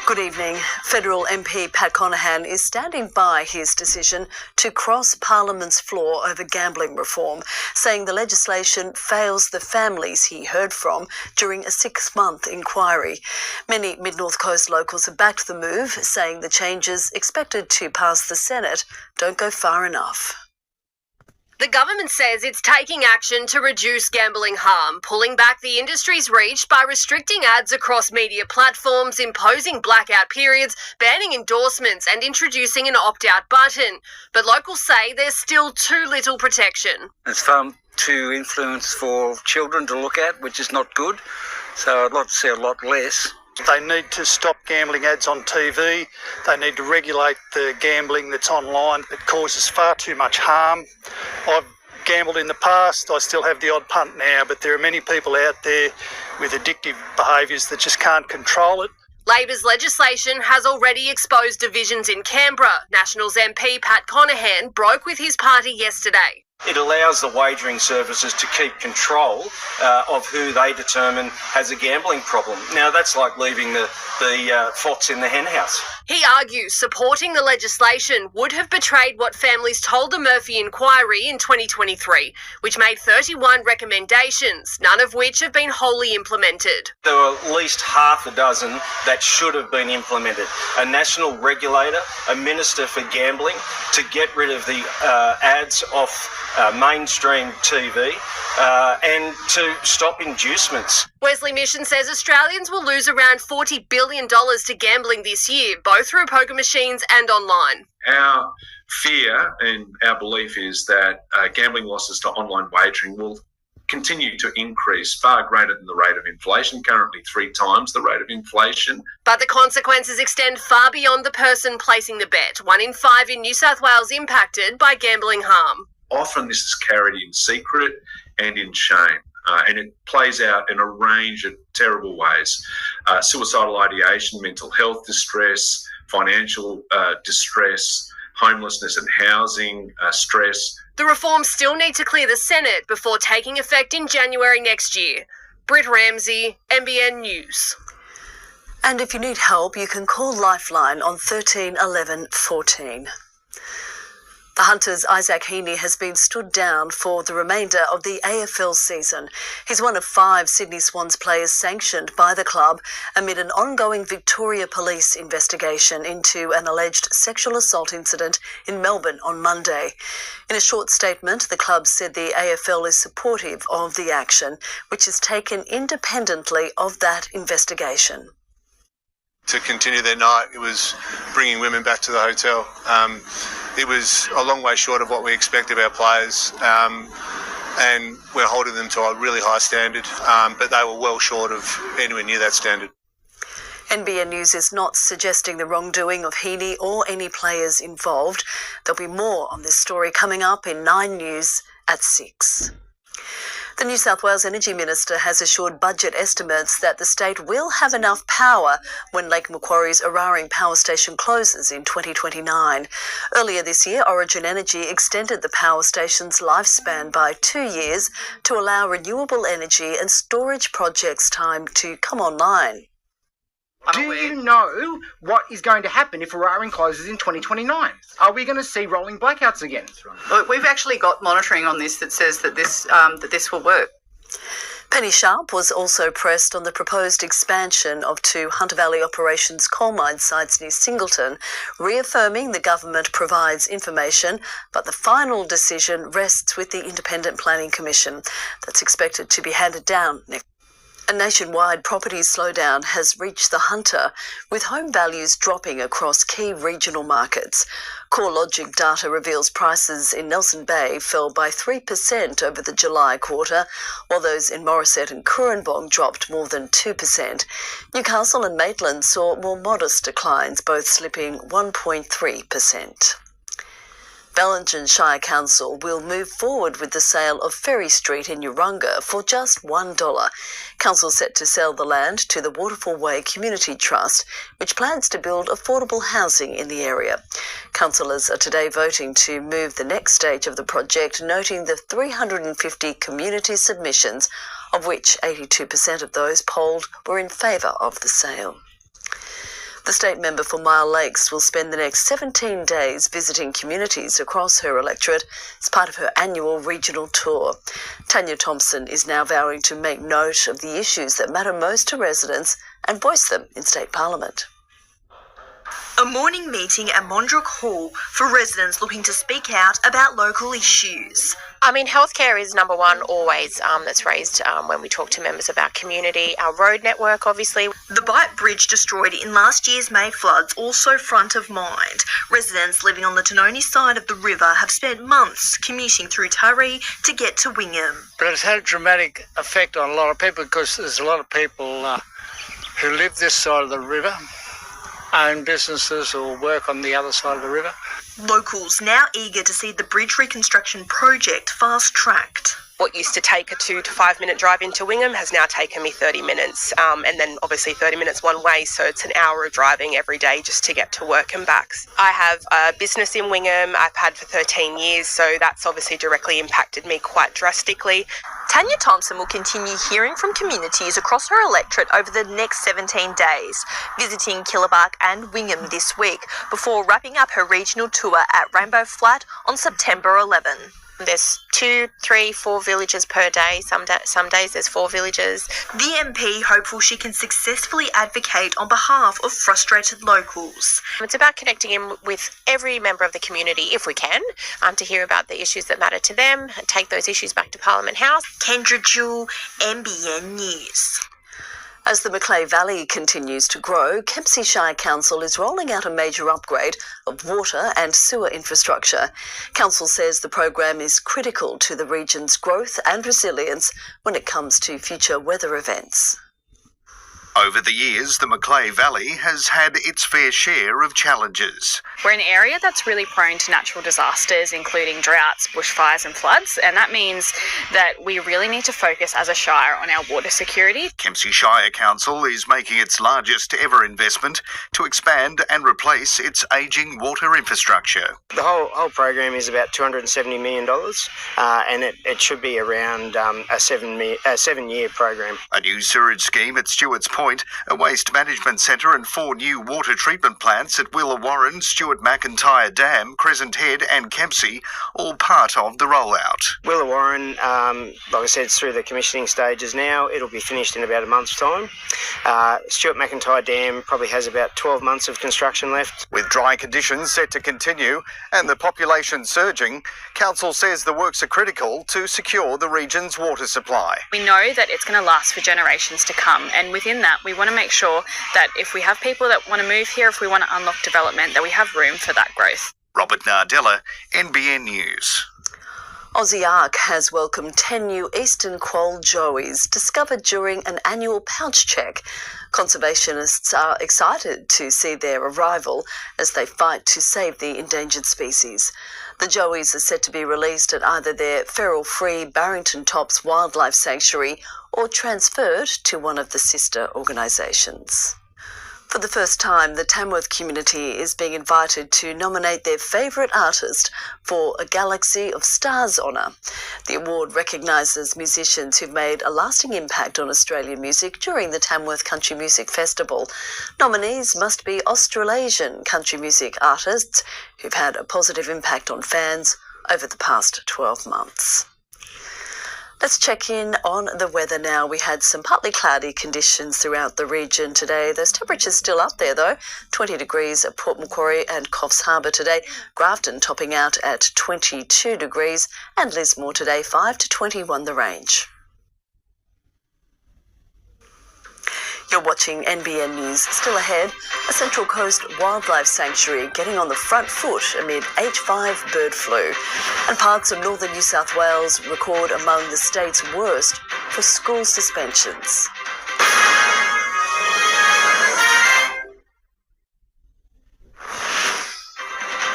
Good evening. Federal MP Pat Conahan is standing by his decision to cross Parliament's floor over gambling reform, saying the legislation fails the families he heard from during a 6-month inquiry. Many Mid-North Coast locals have backed the move, saying the changes expected to pass the Senate don't go far enough. The government says it's taking action to reduce gambling harm, pulling back the industry's reach by restricting ads across media platforms, imposing blackout periods, banning endorsements and introducing an opt-out button. But locals say there's still too little protection. It's far too influence for children to look at, which is not good. So I'd like to see a lot less. They need to stop gambling ads on TV. They need to regulate the gambling that's online. It causes far too much harm. I've gambled in the past. I still have the odd punt now, but there are many people out there with addictive behaviours that just can't control it. Labor's legislation has already exposed divisions in Canberra. Nationals MP Pat Conahan broke with his party yesterday. It allows the wagering services to keep control of who they determine has a gambling problem. Now, that's like leaving the fox in the henhouse. He argues supporting the legislation would have betrayed what families told the Murphy inquiry in 2023, which made 31 recommendations, none of which have been wholly implemented. There were at least half a dozen that should have been implemented. A national regulator, a minister for gambling, to get rid of the ads off mainstream TV and to stop inducements. Wesley Mission says Australians will lose around $40 billion to gambling this year, both through poker machines and online. Our fear and our belief is that gambling losses to online wagering will continue to increase far greater than the rate of inflation, currently 3 times the rate of inflation. But the consequences extend far beyond the person placing the bet. 1 in 5 in New South Wales impacted by gambling harm. Often this is carried in secret and in shame, and it plays out in a range of terrible ways. Suicidal ideation, mental health distress, financial distress, homelessness and housing stress. The reforms still need to clear the Senate before taking effect in January next year. Britt Ramsey, NBN News. And if you need help, you can call Lifeline on 13 11 14. The Hunters' Isaac Heaney has been stood down for the remainder of the AFL season. He's one of 5 Sydney Swans players sanctioned by the club amid an ongoing Victoria Police investigation into an alleged sexual assault incident in Melbourne on Monday. In a short statement, the club said the AFL is supportive of the action, which is taken independently of that investigation. To continue their night, it was bringing women back to the hotel. It was a long way short of what we expect of our players, and we're holding them to a really high standard, but they were well short of anywhere near that standard. NBN News is not suggesting the wrongdoing of Heaney or any players involved. There'll be more on this story coming up in 9 News at 6. The New South Wales Energy Minister has assured budget estimates that the state will have enough power when Lake Macquarie's Eraring Power Station closes in 2029. Earlier this year, Origin Energy extended the power station's lifespan by 2 years to allow renewable energy and storage projects time to come online. Do you know what is going to happen if Eraring closes in 2029? Are we going to see rolling blackouts again? Look, we've actually got monitoring on this that says that this will work. Penny Sharp was also pressed on the proposed expansion of 2 Hunter Valley Operations coal mine sites near Singleton, reaffirming the government provides information, but the final decision rests with the Independent Planning Commission. That's expected to be handed down next. A nationwide property slowdown has reached the Hunter, with home values dropping across key regional markets. CoreLogic data reveals prices in Nelson Bay fell by 3% over the July quarter, while those in Morisset and Coorambong dropped more than 2%. Newcastle and Maitland saw more modest declines, both slipping 1.3%. Ballina Shire Council will move forward with the sale of Ferry Street in Urunga for just $1. Council set to sell the land to the Waterfall Way Community Trust, which plans to build affordable housing in the area. Councillors are today voting to move the next stage of the project, noting the 350 community submissions, of which 82% of those polled were in favour of the sale. The state member for Mile Lakes will spend the next 17 days visiting communities across her electorate as part of her annual regional tour. Tanya Thompson is now vowing to make note of the issues that matter most to residents and voice them in state parliament. A morning meeting at Mondrick Hall for residents looking to speak out about local issues. I mean, healthcare is number one always that's raised when we talk to members of our community. Our road network, obviously. The Bight Bridge destroyed in last year's May floods also front of mind. Residents living on the Tanoni side of the river have spent months commuting through Taree to get to Wingham. But it's had a dramatic effect on a lot of people because there's a lot of people who live this side of the river, own businesses or work on the other side of the river. Locals now eager to see the bridge reconstruction project fast-tracked. What used to take a 2 to 5 minute drive into Wingham has now taken me 30 minutes, and then obviously 30 minutes one way, so it's an hour of driving every day just to get to work and back. I have a business in Wingham I've had for 13 years, so that's obviously directly impacted me quite drastically. Tanya Thompson will continue hearing from communities across her electorate over the next 17 days, visiting Killabark and Wingham this week before wrapping up her regional tour at Rainbow Flat on September 11. There's 2, 3, 4 villages per day. Some days there's 4 villages. The MP hopeful she can successfully advocate on behalf of frustrated locals. It's about connecting in with every member of the community, if we can, to hear about the issues that matter to them and take those issues back to Parliament House. Kendra Jewell, NBN News. As the Macleay Valley continues to grow, Kempsey Shire Council is rolling out a major upgrade of water and sewer infrastructure. Council says the program is critical to the region's growth and resilience when it comes to future weather events. Over the years, the Macleay Valley has had its fair share of challenges. We're an area that's really prone to natural disasters, including droughts, bushfires and floods, and that means that we really need to focus as a shire on our water security. Kempsey Shire Council is making its largest ever investment to expand and replace its ageing water infrastructure. The whole program is about $270 million, and it should be around a 7-year program. A new sewerage scheme at Stewart's Point, a waste management centre and 4 new water treatment plants at Willawarren, Stuart McIntyre Dam, Crescent Head and Kempsey, all part of the rollout. Willawarren, like I said, it's through the commissioning stages now. It'll be finished in about a month's time. Stuart McIntyre Dam probably has about 12 months of construction left. With dry conditions set to continue and the population surging, Council says the works are critical to secure the region's water supply. We know that it's going to last for generations to come, and within that we want to make sure that if we have people that want to move here, if we want to unlock development, that we have room for that growth. Robert Nardella, NBN News. Aussie Ark has welcomed 10 new eastern quoll joeys discovered during an annual pouch check. Conservationists are excited to see their arrival as they fight to save the endangered species. The joeys are set to be released at either their feral-free Barrington Tops Wildlife Sanctuary or transferred to one of the sister organisations. For the first time, the Tamworth community is being invited to nominate their favourite artist for a Galaxy of Stars honour. The award recognises musicians who've made a lasting impact on Australian music during the Tamworth Country Music Festival. Nominees must be Australasian country music artists who've had a positive impact on fans over the past 12 months. Let's check in on the weather now. We had some partly cloudy conditions throughout the region today. Those temperatures still up there though. 20 degrees at Port Macquarie and Coffs Harbour today. Grafton topping out at 22 degrees and Lismore today 5 to 21 the range. You're watching NBN News. Still ahead, a Central Coast Wildlife Sanctuary getting on the front foot amid H5 bird flu. And parts of northern New South Wales record among the state's worst for school suspensions.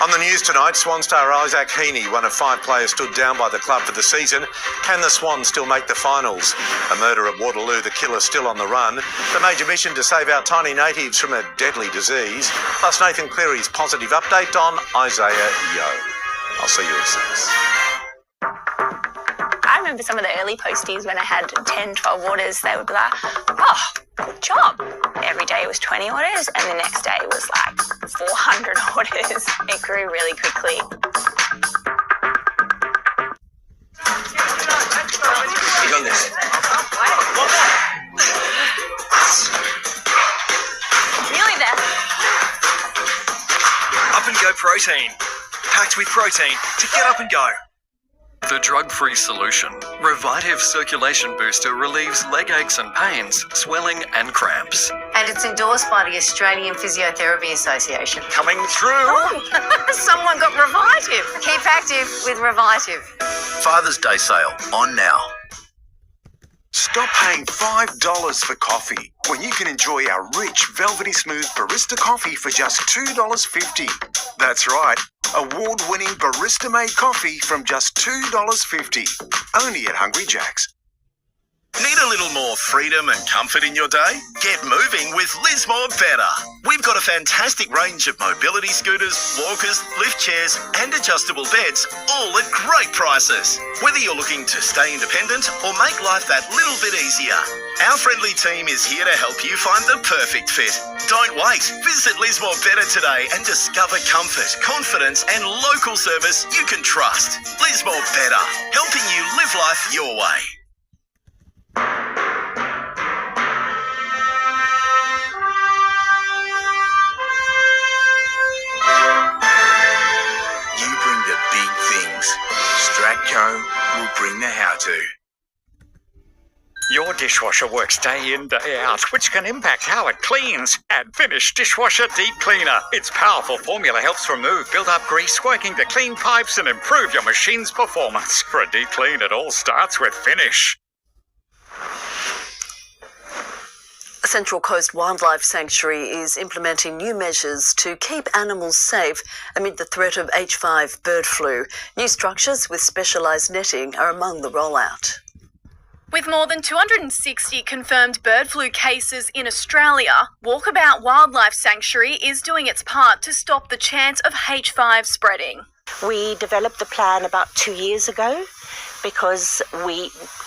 On the news tonight, Swan star Isaac Heaney, one of 5 players stood down by the club for the season. Can the Swans still make the finals? A murder at Waterloo, the killer still on the run. The major mission to save our tiny natives from a deadly disease. Plus Nathan Cleary's positive update on Isaiah Yeo. I'll see you at 6. I remember some of the early posties when I had 10, 12 orders, they would be like, oh, good job. Every day it was 20 orders and the next day it was like 400 orders. It grew really quickly. You got this. Nearly there. Up and Go protein. Packed with protein to get up and go. The drug-free solution, Revitive Circulation Booster, relieves leg aches and pains, swelling and cramps. And it's endorsed by the Australian Physiotherapy Association. Coming through! Oh, someone got Revitive. Keep active with Revitive. Father's Day sale on now. Stop paying $5 for coffee when you can enjoy our rich, velvety smooth barista coffee for just $2.50. That's right, Award-winning barista-made coffee from just $2.50. Only at Hungry Jack's. Need a little more freedom and comfort in your day? Get moving with Lismore Better. We've got a fantastic range of mobility scooters, walkers, lift chairs and adjustable beds, all at great prices. Whether you're looking to stay independent or make life that little bit easier, our friendly team is here to help you find the perfect fit. Don't wait. Visit Lismore Better today and discover comfort, confidence and local service you can trust. Lismore Better, helping you live life your way. You bring the big things. Stratco will bring the how-to. Your dishwasher works day in, day out, which can impact how it cleans. Add Finish Dishwasher Deep Cleaner. Its powerful formula helps remove built-up grease, working to clean pipes and improve your machine's performance. For a deep clean, it all starts with Finish. The Central Coast Wildlife Sanctuary is implementing new measures to keep animals safe amid the threat of H5 bird flu. New structures with specialised netting are among the rollout. With more than 260 confirmed bird flu cases in Australia, Walkabout Wildlife Sanctuary is doing its part to stop the chance of H5 spreading. We developed the plan about 2 years ago because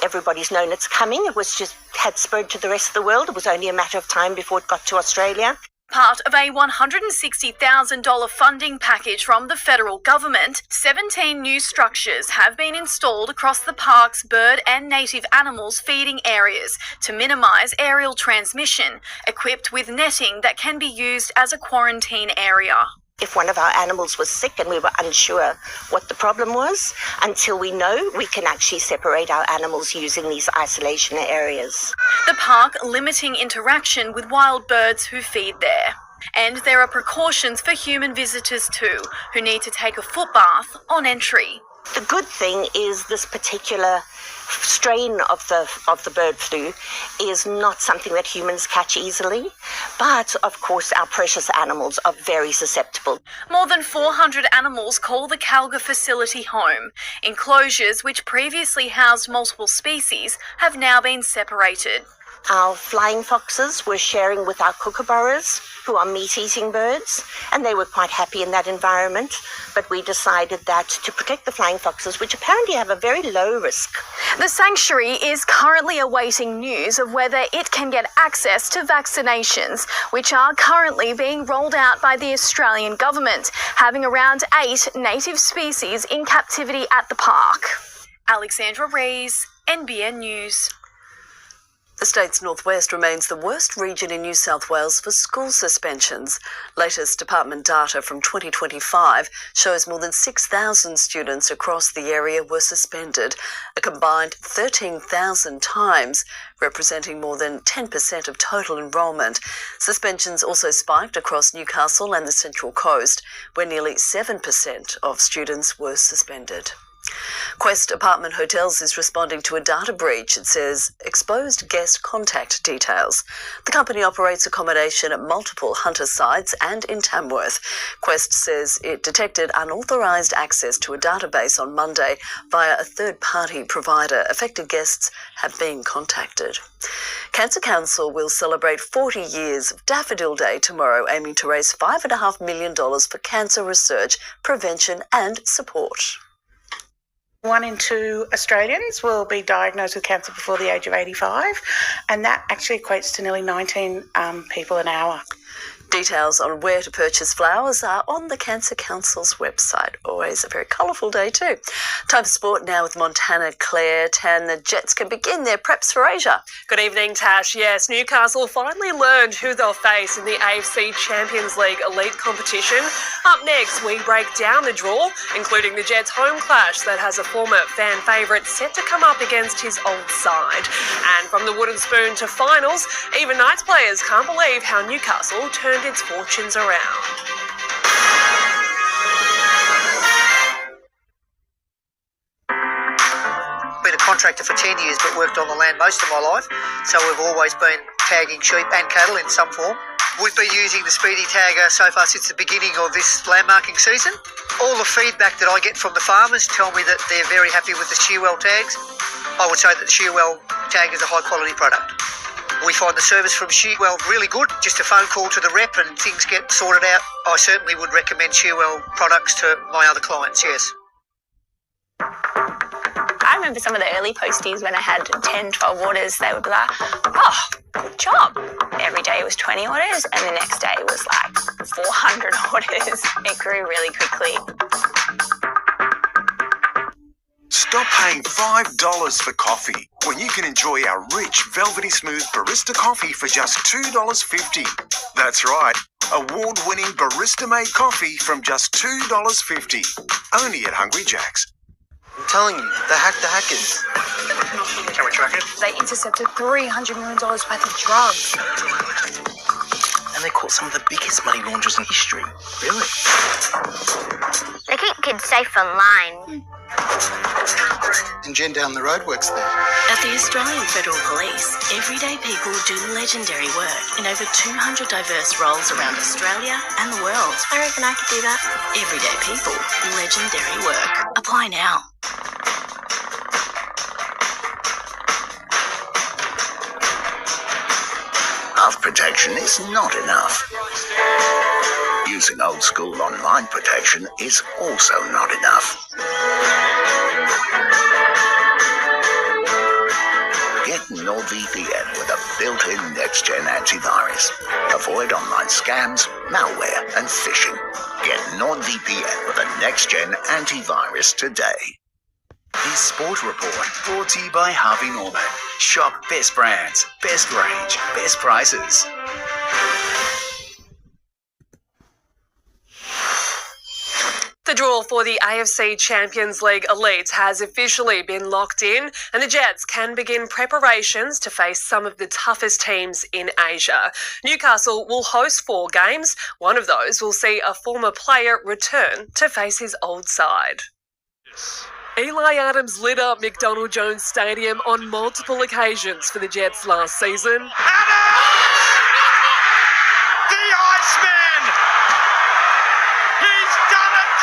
everybody's known it's coming. It was just had spread to the rest of the world. It was only a matter of time before it got to Australia. Part of a $160,000 funding package from the federal government, 17 new structures have been installed across the park's bird and native animals feeding areas to minimise aerial transmission, equipped with netting that can be used as a quarantine area. If one of our animals was sick and we were unsure what the problem was, until we know, we can actually separate our animals using these isolation areas. The park limiting interaction with wild birds who feed there. And there are precautions for human visitors too, who need to take a foot bath on entry. The good thing is this particular strain of the bird flu is not something that humans catch easily, but of course our precious animals are very susceptible. More than 400 animals call the Calga facility home. Enclosures which previously housed multiple species have now been separated. Our flying foxes were sharing with our kookaburras, who are meat-eating birds, and they were quite happy in that environment. But we decided that to protect the flying foxes, which apparently have a very low risk. The sanctuary is currently awaiting news of whether it can get access to vaccinations, which are currently being rolled out by the Australian government, having around 8 native species in captivity at the park. Alexandra Rees, NBN News. The state's northwest remains the worst region in New South Wales for school suspensions. Latest department data from 2025 shows more than 6,000 students across the area were suspended, a combined 13,000 times, representing more than 10% of total enrolment. Suspensions also spiked across Newcastle and the Central Coast, where nearly 7% of students were suspended. Quest Apartment Hotels is responding to a data breach. It says exposed guest contact details. The company operates accommodation at multiple Hunter sites and in Tamworth. Quest says it detected unauthorised access to a database on Monday via a third-party provider. Affected guests have been contacted. Cancer Council will celebrate 40 years of Daffodil Day tomorrow, aiming to raise $5.5 million for cancer research, prevention and support. 1 in 2 Australians will be diagnosed with cancer before the age of 85, and that actually equates to nearly 19 people an hour. Details on where to purchase flowers are on the Cancer Council's website. Always a very colourful day too. Time for sport now with Montanna, Clare. Tan, the Jets can begin their preps for Asia. Good evening, Tash. Yes, Newcastle finally learned who they'll face in the AFC Champions League elite competition. Up next, we break down the draw, including the Jets' home clash that has a former fan favourite set to come up against his old side. And from the wooden spoon to finals, even Knights players can't believe how Newcastle turned its fortunes around. Been a contractor for 10 years but worked on the land most of my life, so we've always been tagging sheep and cattle in some form. We've been using the Speedy Tagger so far since the beginning of this landmarking season. All the feedback that I get from the farmers tell me that they're very happy with the Shearwell tags. I would say that the Shearwell tag is a high quality product. We find the service from Shearwell really good. Just a phone call to the rep and things get sorted out. I certainly would recommend Shearwell products to my other clients, yes. I remember some of the early posties when I had 10, 12 orders, they would be like, oh, good job. Every day it was 20 orders and the next day was like 400 orders. It grew really quickly. Stop paying $5 for coffee when you can enjoy our rich, velvety smooth barista coffee for just $2.50. That's right, award-winning barista-made coffee from just $2.50. Only at Hungry Jack's. I'm telling you, they hacked the hackers. Can we track it? They intercepted $300 million worth of drugs. And they caught some of the biggest money launderers in history. Really? They keep kids safe online. And Jen down the road works there. At the Australian Federal Police, everyday people do legendary work in over 200 diverse roles around Australia and the world. I reckon I could do that. Everyday people, legendary work. Apply now. Health protection is not enough. Using old school online protection is also not enough. Get NordVPN with a built-in next-gen antivirus. Avoid online scams, malware, and phishing. Get NordVPN with a next-gen antivirus today. This Sport Report brought to you by Harvey Norman. Shop best brands, best range, best prices. The draw for the AFC Champions League Elites has officially been locked in, and the Jets can begin preparations to face some of the toughest teams in Asia. Newcastle will host 4 games. One of those will see a former player return to face his old side. Eli Adams lit up McDonald Jones Stadium on multiple occasions for the Jets last season. The Iceman! He's done it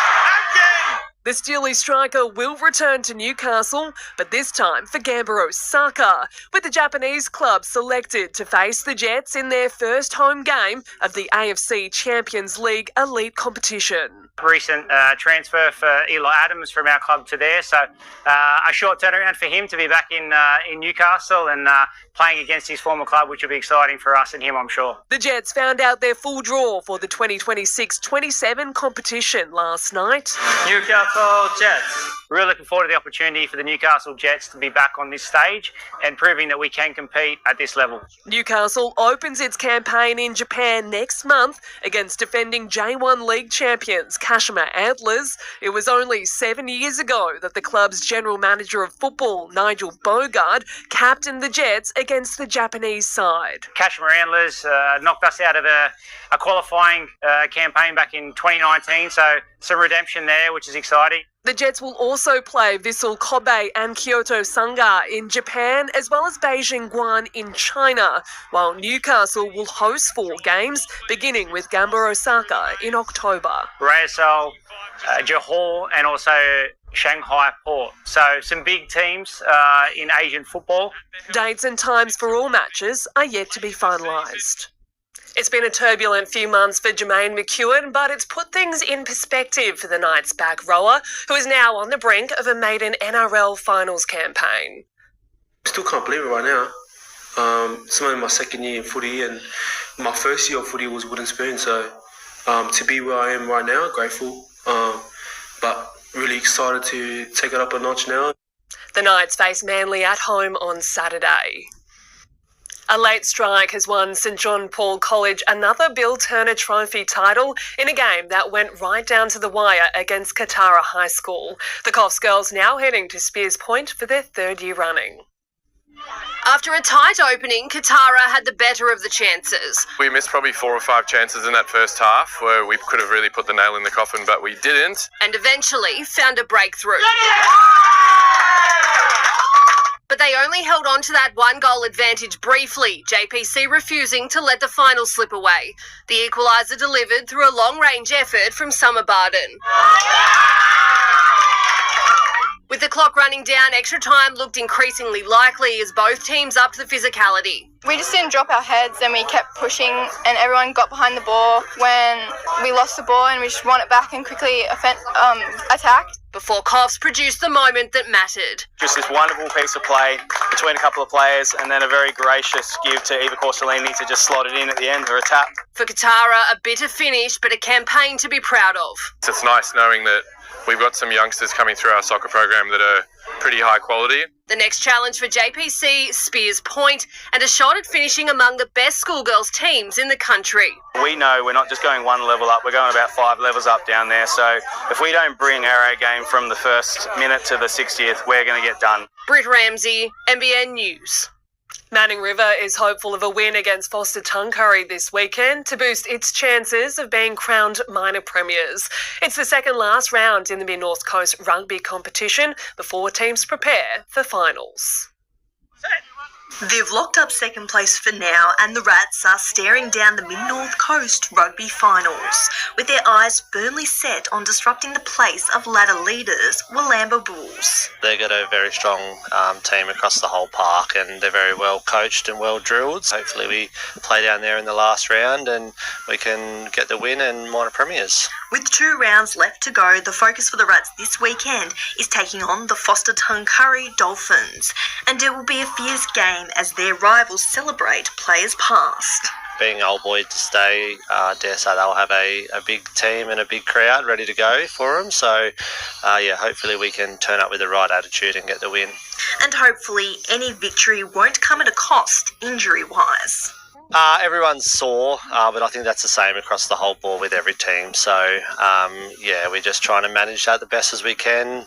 again! The Steely striker will return to Newcastle, but this time for Gambaro Saka, with the Japanese club selected to face the Jets in their first home game of the AFC Champions League Elite competition. Recent transfer for Eli Adams from our club to there, so a short turnaround for him to be back in Newcastle and playing against his former club, which will be exciting for us and him, I'm sure. The Jets found out their full draw for the 2026-27 competition last night. Newcastle Jets. Really looking forward to the opportunity for the Newcastle Jets to be back on this stage and proving that we can compete at this level. Newcastle opens its campaign in Japan next month against defending J1 League champions Kashima Antlers. It was only 7 years ago that the club's general manager of football, Nigel Bogard, captained the Jets against the Japanese side. Kashima Antlers knocked us out of a qualifying campaign back in 2019, so some redemption there, which is exciting. The Jets will also play Vissel Kobe and Kyoto Sanga in Japan, as well as Beijing Guan in China, while Newcastle will host 4 games, beginning with Gambaro Osaka in October. Reysol, Johor, and also Shanghai Port. So some big teams in Asian football. Dates and times for all matches are yet to be finalised. It's been a turbulent few months for Jermaine McEwen, but it's put things in perspective for the Knights back rower, who is now on the brink of a maiden NRL finals campaign. Still can't believe it right now. It's only my second year in footy, and my first year of footy was wooden spoon, so to be where I am right now, grateful, but really excited to take it up a notch now. The Knights face Manly at home on Saturday. A late strike has won St John Paul College another Bill Turner Trophy title in a game that went right down to the wire against Katara High School. The Coffs girls now heading to Spears Point for their 3rd year running. After a tight opening, Katara had the better of the chances. We missed probably 4 or 5 chances in that first half where we could have really put the nail in the coffin, but we didn't. And eventually found a breakthrough. But but they only held on to that 1-goal advantage briefly, JPC refusing to let the final slip away. The equaliser delivered through a long-range effort from Summer Barden. With the clock running down, extra time looked increasingly likely as both teams upped the physicality. We just didn't drop our heads and we kept pushing and everyone got behind the ball when we lost the ball and we just won it back and quickly attacked. Before Coffs produced the moment that mattered. Just this wonderful piece of play between a couple of players and then a very gracious give to Eva Corsolini to just slot it in at the end for a tap. For Katara, a bitter finish but a campaign to be proud of. It's nice knowing that we've got some youngsters coming through our soccer program that are pretty high quality. The next challenge for JPC, Spears Point, and a shot at finishing among the best schoolgirls teams in the country. We know we're not just going one level up, we're going about 5 levels up down there. So if we don't bring our A game from the first minute to the 60th, we're going to get done. Britt Ramsey, NBN News. Manning River is hopeful of a win against Foster Tuncurry this weekend to boost its chances of being crowned minor premiers. It's the second last round in the Mid-North Coast rugby competition before teams prepare for finals. They've locked up second place for now, and the Rats are staring down the Mid-North Coast rugby finals, with their eyes firmly set on disrupting the place of ladder leaders, Willamba Bulls. They've got a very strong team across the whole park, and they're very well coached and well drilled. So hopefully we play down there in the last round and we can get the win and minor premiers. With 2 rounds left to go, the focus for the Rats this weekend is taking on the Foster Tuncurry Dolphins, and it will be a fierce game as their rivals celebrate players past. Being old boy to stay, dare say they'll have a big team and a big crowd ready to go for them. So, hopefully we can turn up with the right attitude and get the win. And hopefully any victory won't come at a cost injury-wise. Everyone's sore, but I think that's the same across the whole board with every team. So, we're just trying to manage that the best as we can,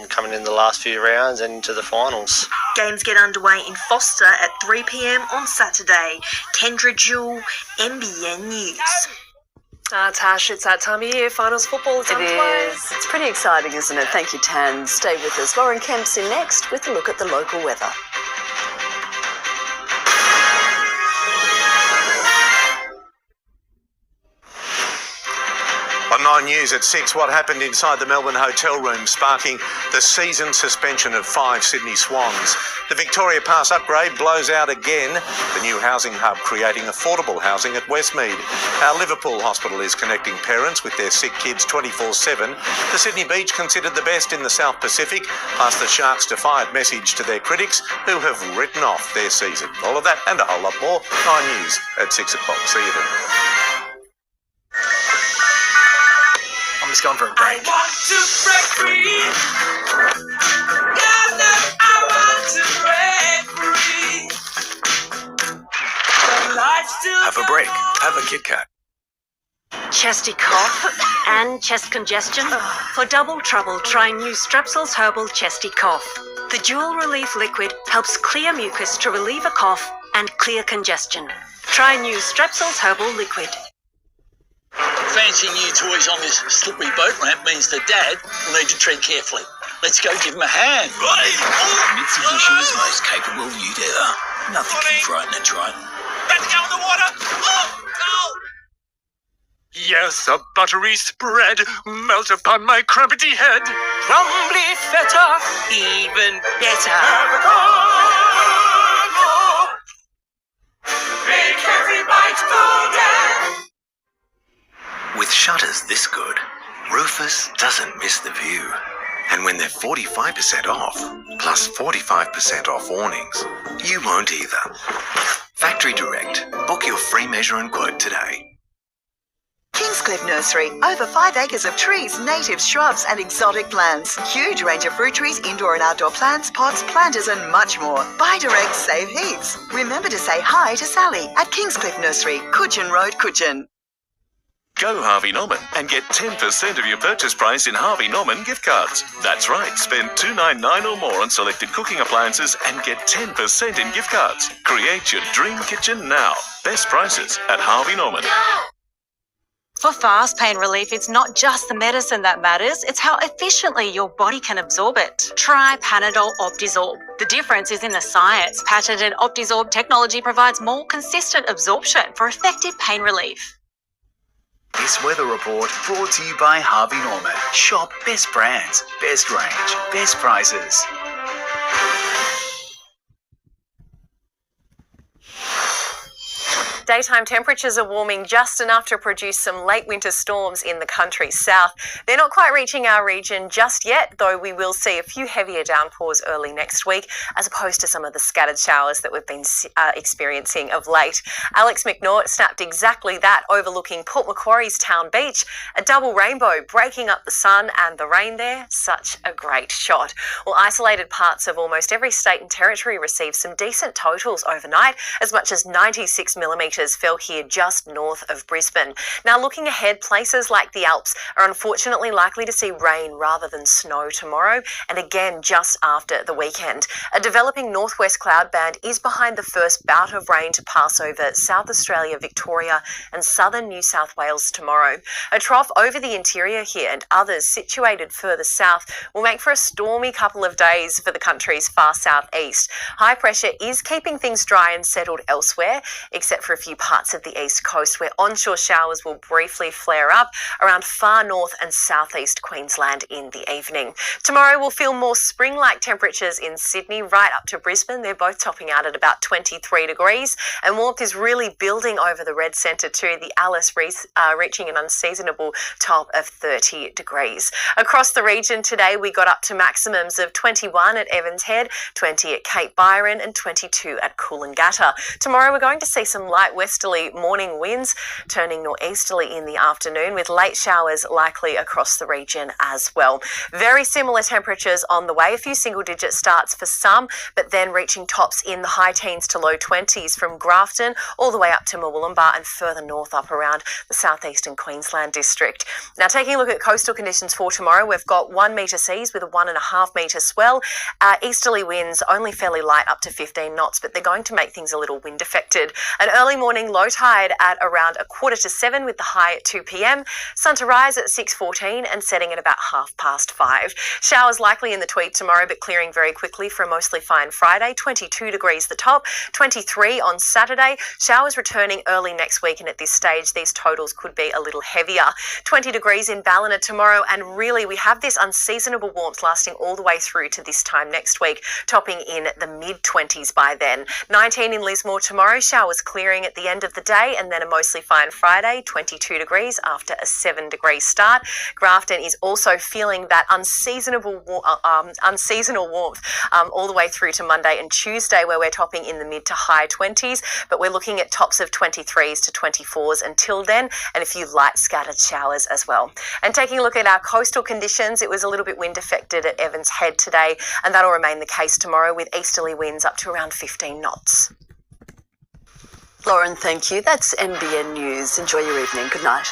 coming in the last few rounds and into the finals. Games get underway in Foster at 3 p.m. on Saturday. Kendra Jewell, NBN News. Tash, it's that time of year. Finals football is underway. It is. It's pretty exciting, isn't it? Thank you, Tan. Stay with us. Lauren Kempe's in next with a look at the local weather. On 9 News at 6, what happened inside the Melbourne hotel room, sparking the season suspension of 5 Sydney Swans. The Victoria Pass upgrade blows out again. The new housing hub creating affordable housing at Westmead. Our Liverpool hospital is connecting parents with their sick kids 24/7. The Sydney Beach considered the best in the South Pacific, plus the Sharks' defiant message to their critics who have written off their season. All of that and a whole lot more. 9 News at 6 o'clock. See you then. I'm just going for a break. I want to break free. Yeah, no, I want to break free. The lights still Have a break. Have a Kit Kat. Chesty cough and chest congestion? For double trouble, try new Strepsils Herbal Chesty Cough. The dual relief liquid helps clear mucus to relieve a cough and clear congestion. Try new Strepsils Herbal Liquid. Fancy new toys on this slippery boat ramp means that Dad will need to tread carefully. Let's go give him a hand. Mitsubishi is most capable ute ever. Nothing can frighten a Triton. Let's go in the water. Oh, no. Yes, a buttery spread melt upon my crumpety head. Crumbly feta, even better. Make every bite golden. With shutters this good, Rufus doesn't miss the view. And when they're 45% off, plus 45% off awnings, you won't either. Factory Direct. Book your free measure and quote today. Kingscliff Nursery. Over 5 acres of trees, native shrubs and exotic plants. Huge range of fruit trees, indoor and outdoor plants, pots, planters and much more. Buy direct, save heaps. Remember to say hi to Sally at Kingscliff Nursery, Cudgeon Road, Cudgeon. Go Harvey Norman and get 10% of your purchase price in Harvey Norman gift cards. That's right, spend $2.99 or more on selected cooking appliances and get 10% in gift cards. Create your dream kitchen now. Best prices at Harvey Norman. For fast pain relief, it's not just the medicine that matters, it's how efficiently your body can absorb it. Try Panadol Optizorb. The difference is in the science. Patented Optizorb technology provides more consistent absorption for effective pain relief. This weather report brought to you by Harvey Norman. Shop best brands, best range, best prices. Daytime temperatures are warming just enough to produce some late winter storms in the country's south. They're not quite reaching our region just yet, though we will see a few heavier downpours early next week, as opposed to some of the scattered showers that we've been experiencing of late. Alex McNaught snapped exactly that, overlooking Port Macquarie's town beach. A double rainbow breaking up the sun and the rain there. Such a great shot. Well, isolated parts of almost every state and territory received some decent totals overnight. As much as 96 millimetres fell here just north of Brisbane. Now, looking ahead, places like the Alps are unfortunately likely to see rain rather than snow tomorrow, and again just after the weekend. A developing northwest cloud band is behind the first bout of rain to pass over South Australia, Victoria and southern New South Wales tomorrow. A trough over the interior here and others situated further south will make for a stormy couple of days for the country's far southeast. High pressure is keeping things dry and settled elsewhere, except for a few parts of the east coast where onshore showers will briefly flare up around far north and southeast Queensland in the evening. Tomorrow we'll feel more spring-like temperatures in Sydney right up to Brisbane. They're both topping out at about 23 degrees, and warmth is really building over the red centre too, the Alice reaching an unseasonable top of 30 degrees. Across the region today we got up to maximums of 21 at Evans Head, 20 at Cape Byron and 22 at Coolangatta. Tomorrow we're going to see some light westerly morning winds turning northeasterly in the afternoon, with late showers likely across the region as well. Very similar temperatures on the way, a few single-digit starts for some, but then reaching tops in the high teens to low 20s from Grafton all the way up to Murwillumbah and further north up around the southeastern Queensland district. Now, taking a look at coastal conditions for tomorrow, we've got 1 metre seas with a 1.5 metre swell. Easterly winds only fairly light up to 15 knots, but they're going to make things a little wind affected. An early morning low tide at around 6:45 with the high at 2 p.m. Sun to rise at 6:14 and setting at about 5:30. Showers likely in the Tweed tomorrow, but clearing very quickly for a mostly fine Friday. 22 degrees the top, 23 on Saturday. Showers returning early next week, and at this stage these totals could be a little heavier. 20 degrees in Ballina tomorrow, and really we have this unseasonable warmth lasting all the way through to this time next week, topping in the mid-20s by then. 19 in Lismore tomorrow, showers clearing at the end of the day, and then a mostly fine Friday, 22 degrees after a 7-degree start. Grafton is also feeling that unseasonal warmth all the way through to Monday and Tuesday, where we're topping in the mid to high 20s, but we're looking at tops of 23s to 24s until then, and a few light scattered showers as well. And taking a look at our coastal conditions, it was a little bit wind affected at Evans Head today, and that'll remain the case tomorrow with easterly winds up to around 15 knots. Lauren, thank you. That's NBN News. Enjoy your evening. Good night.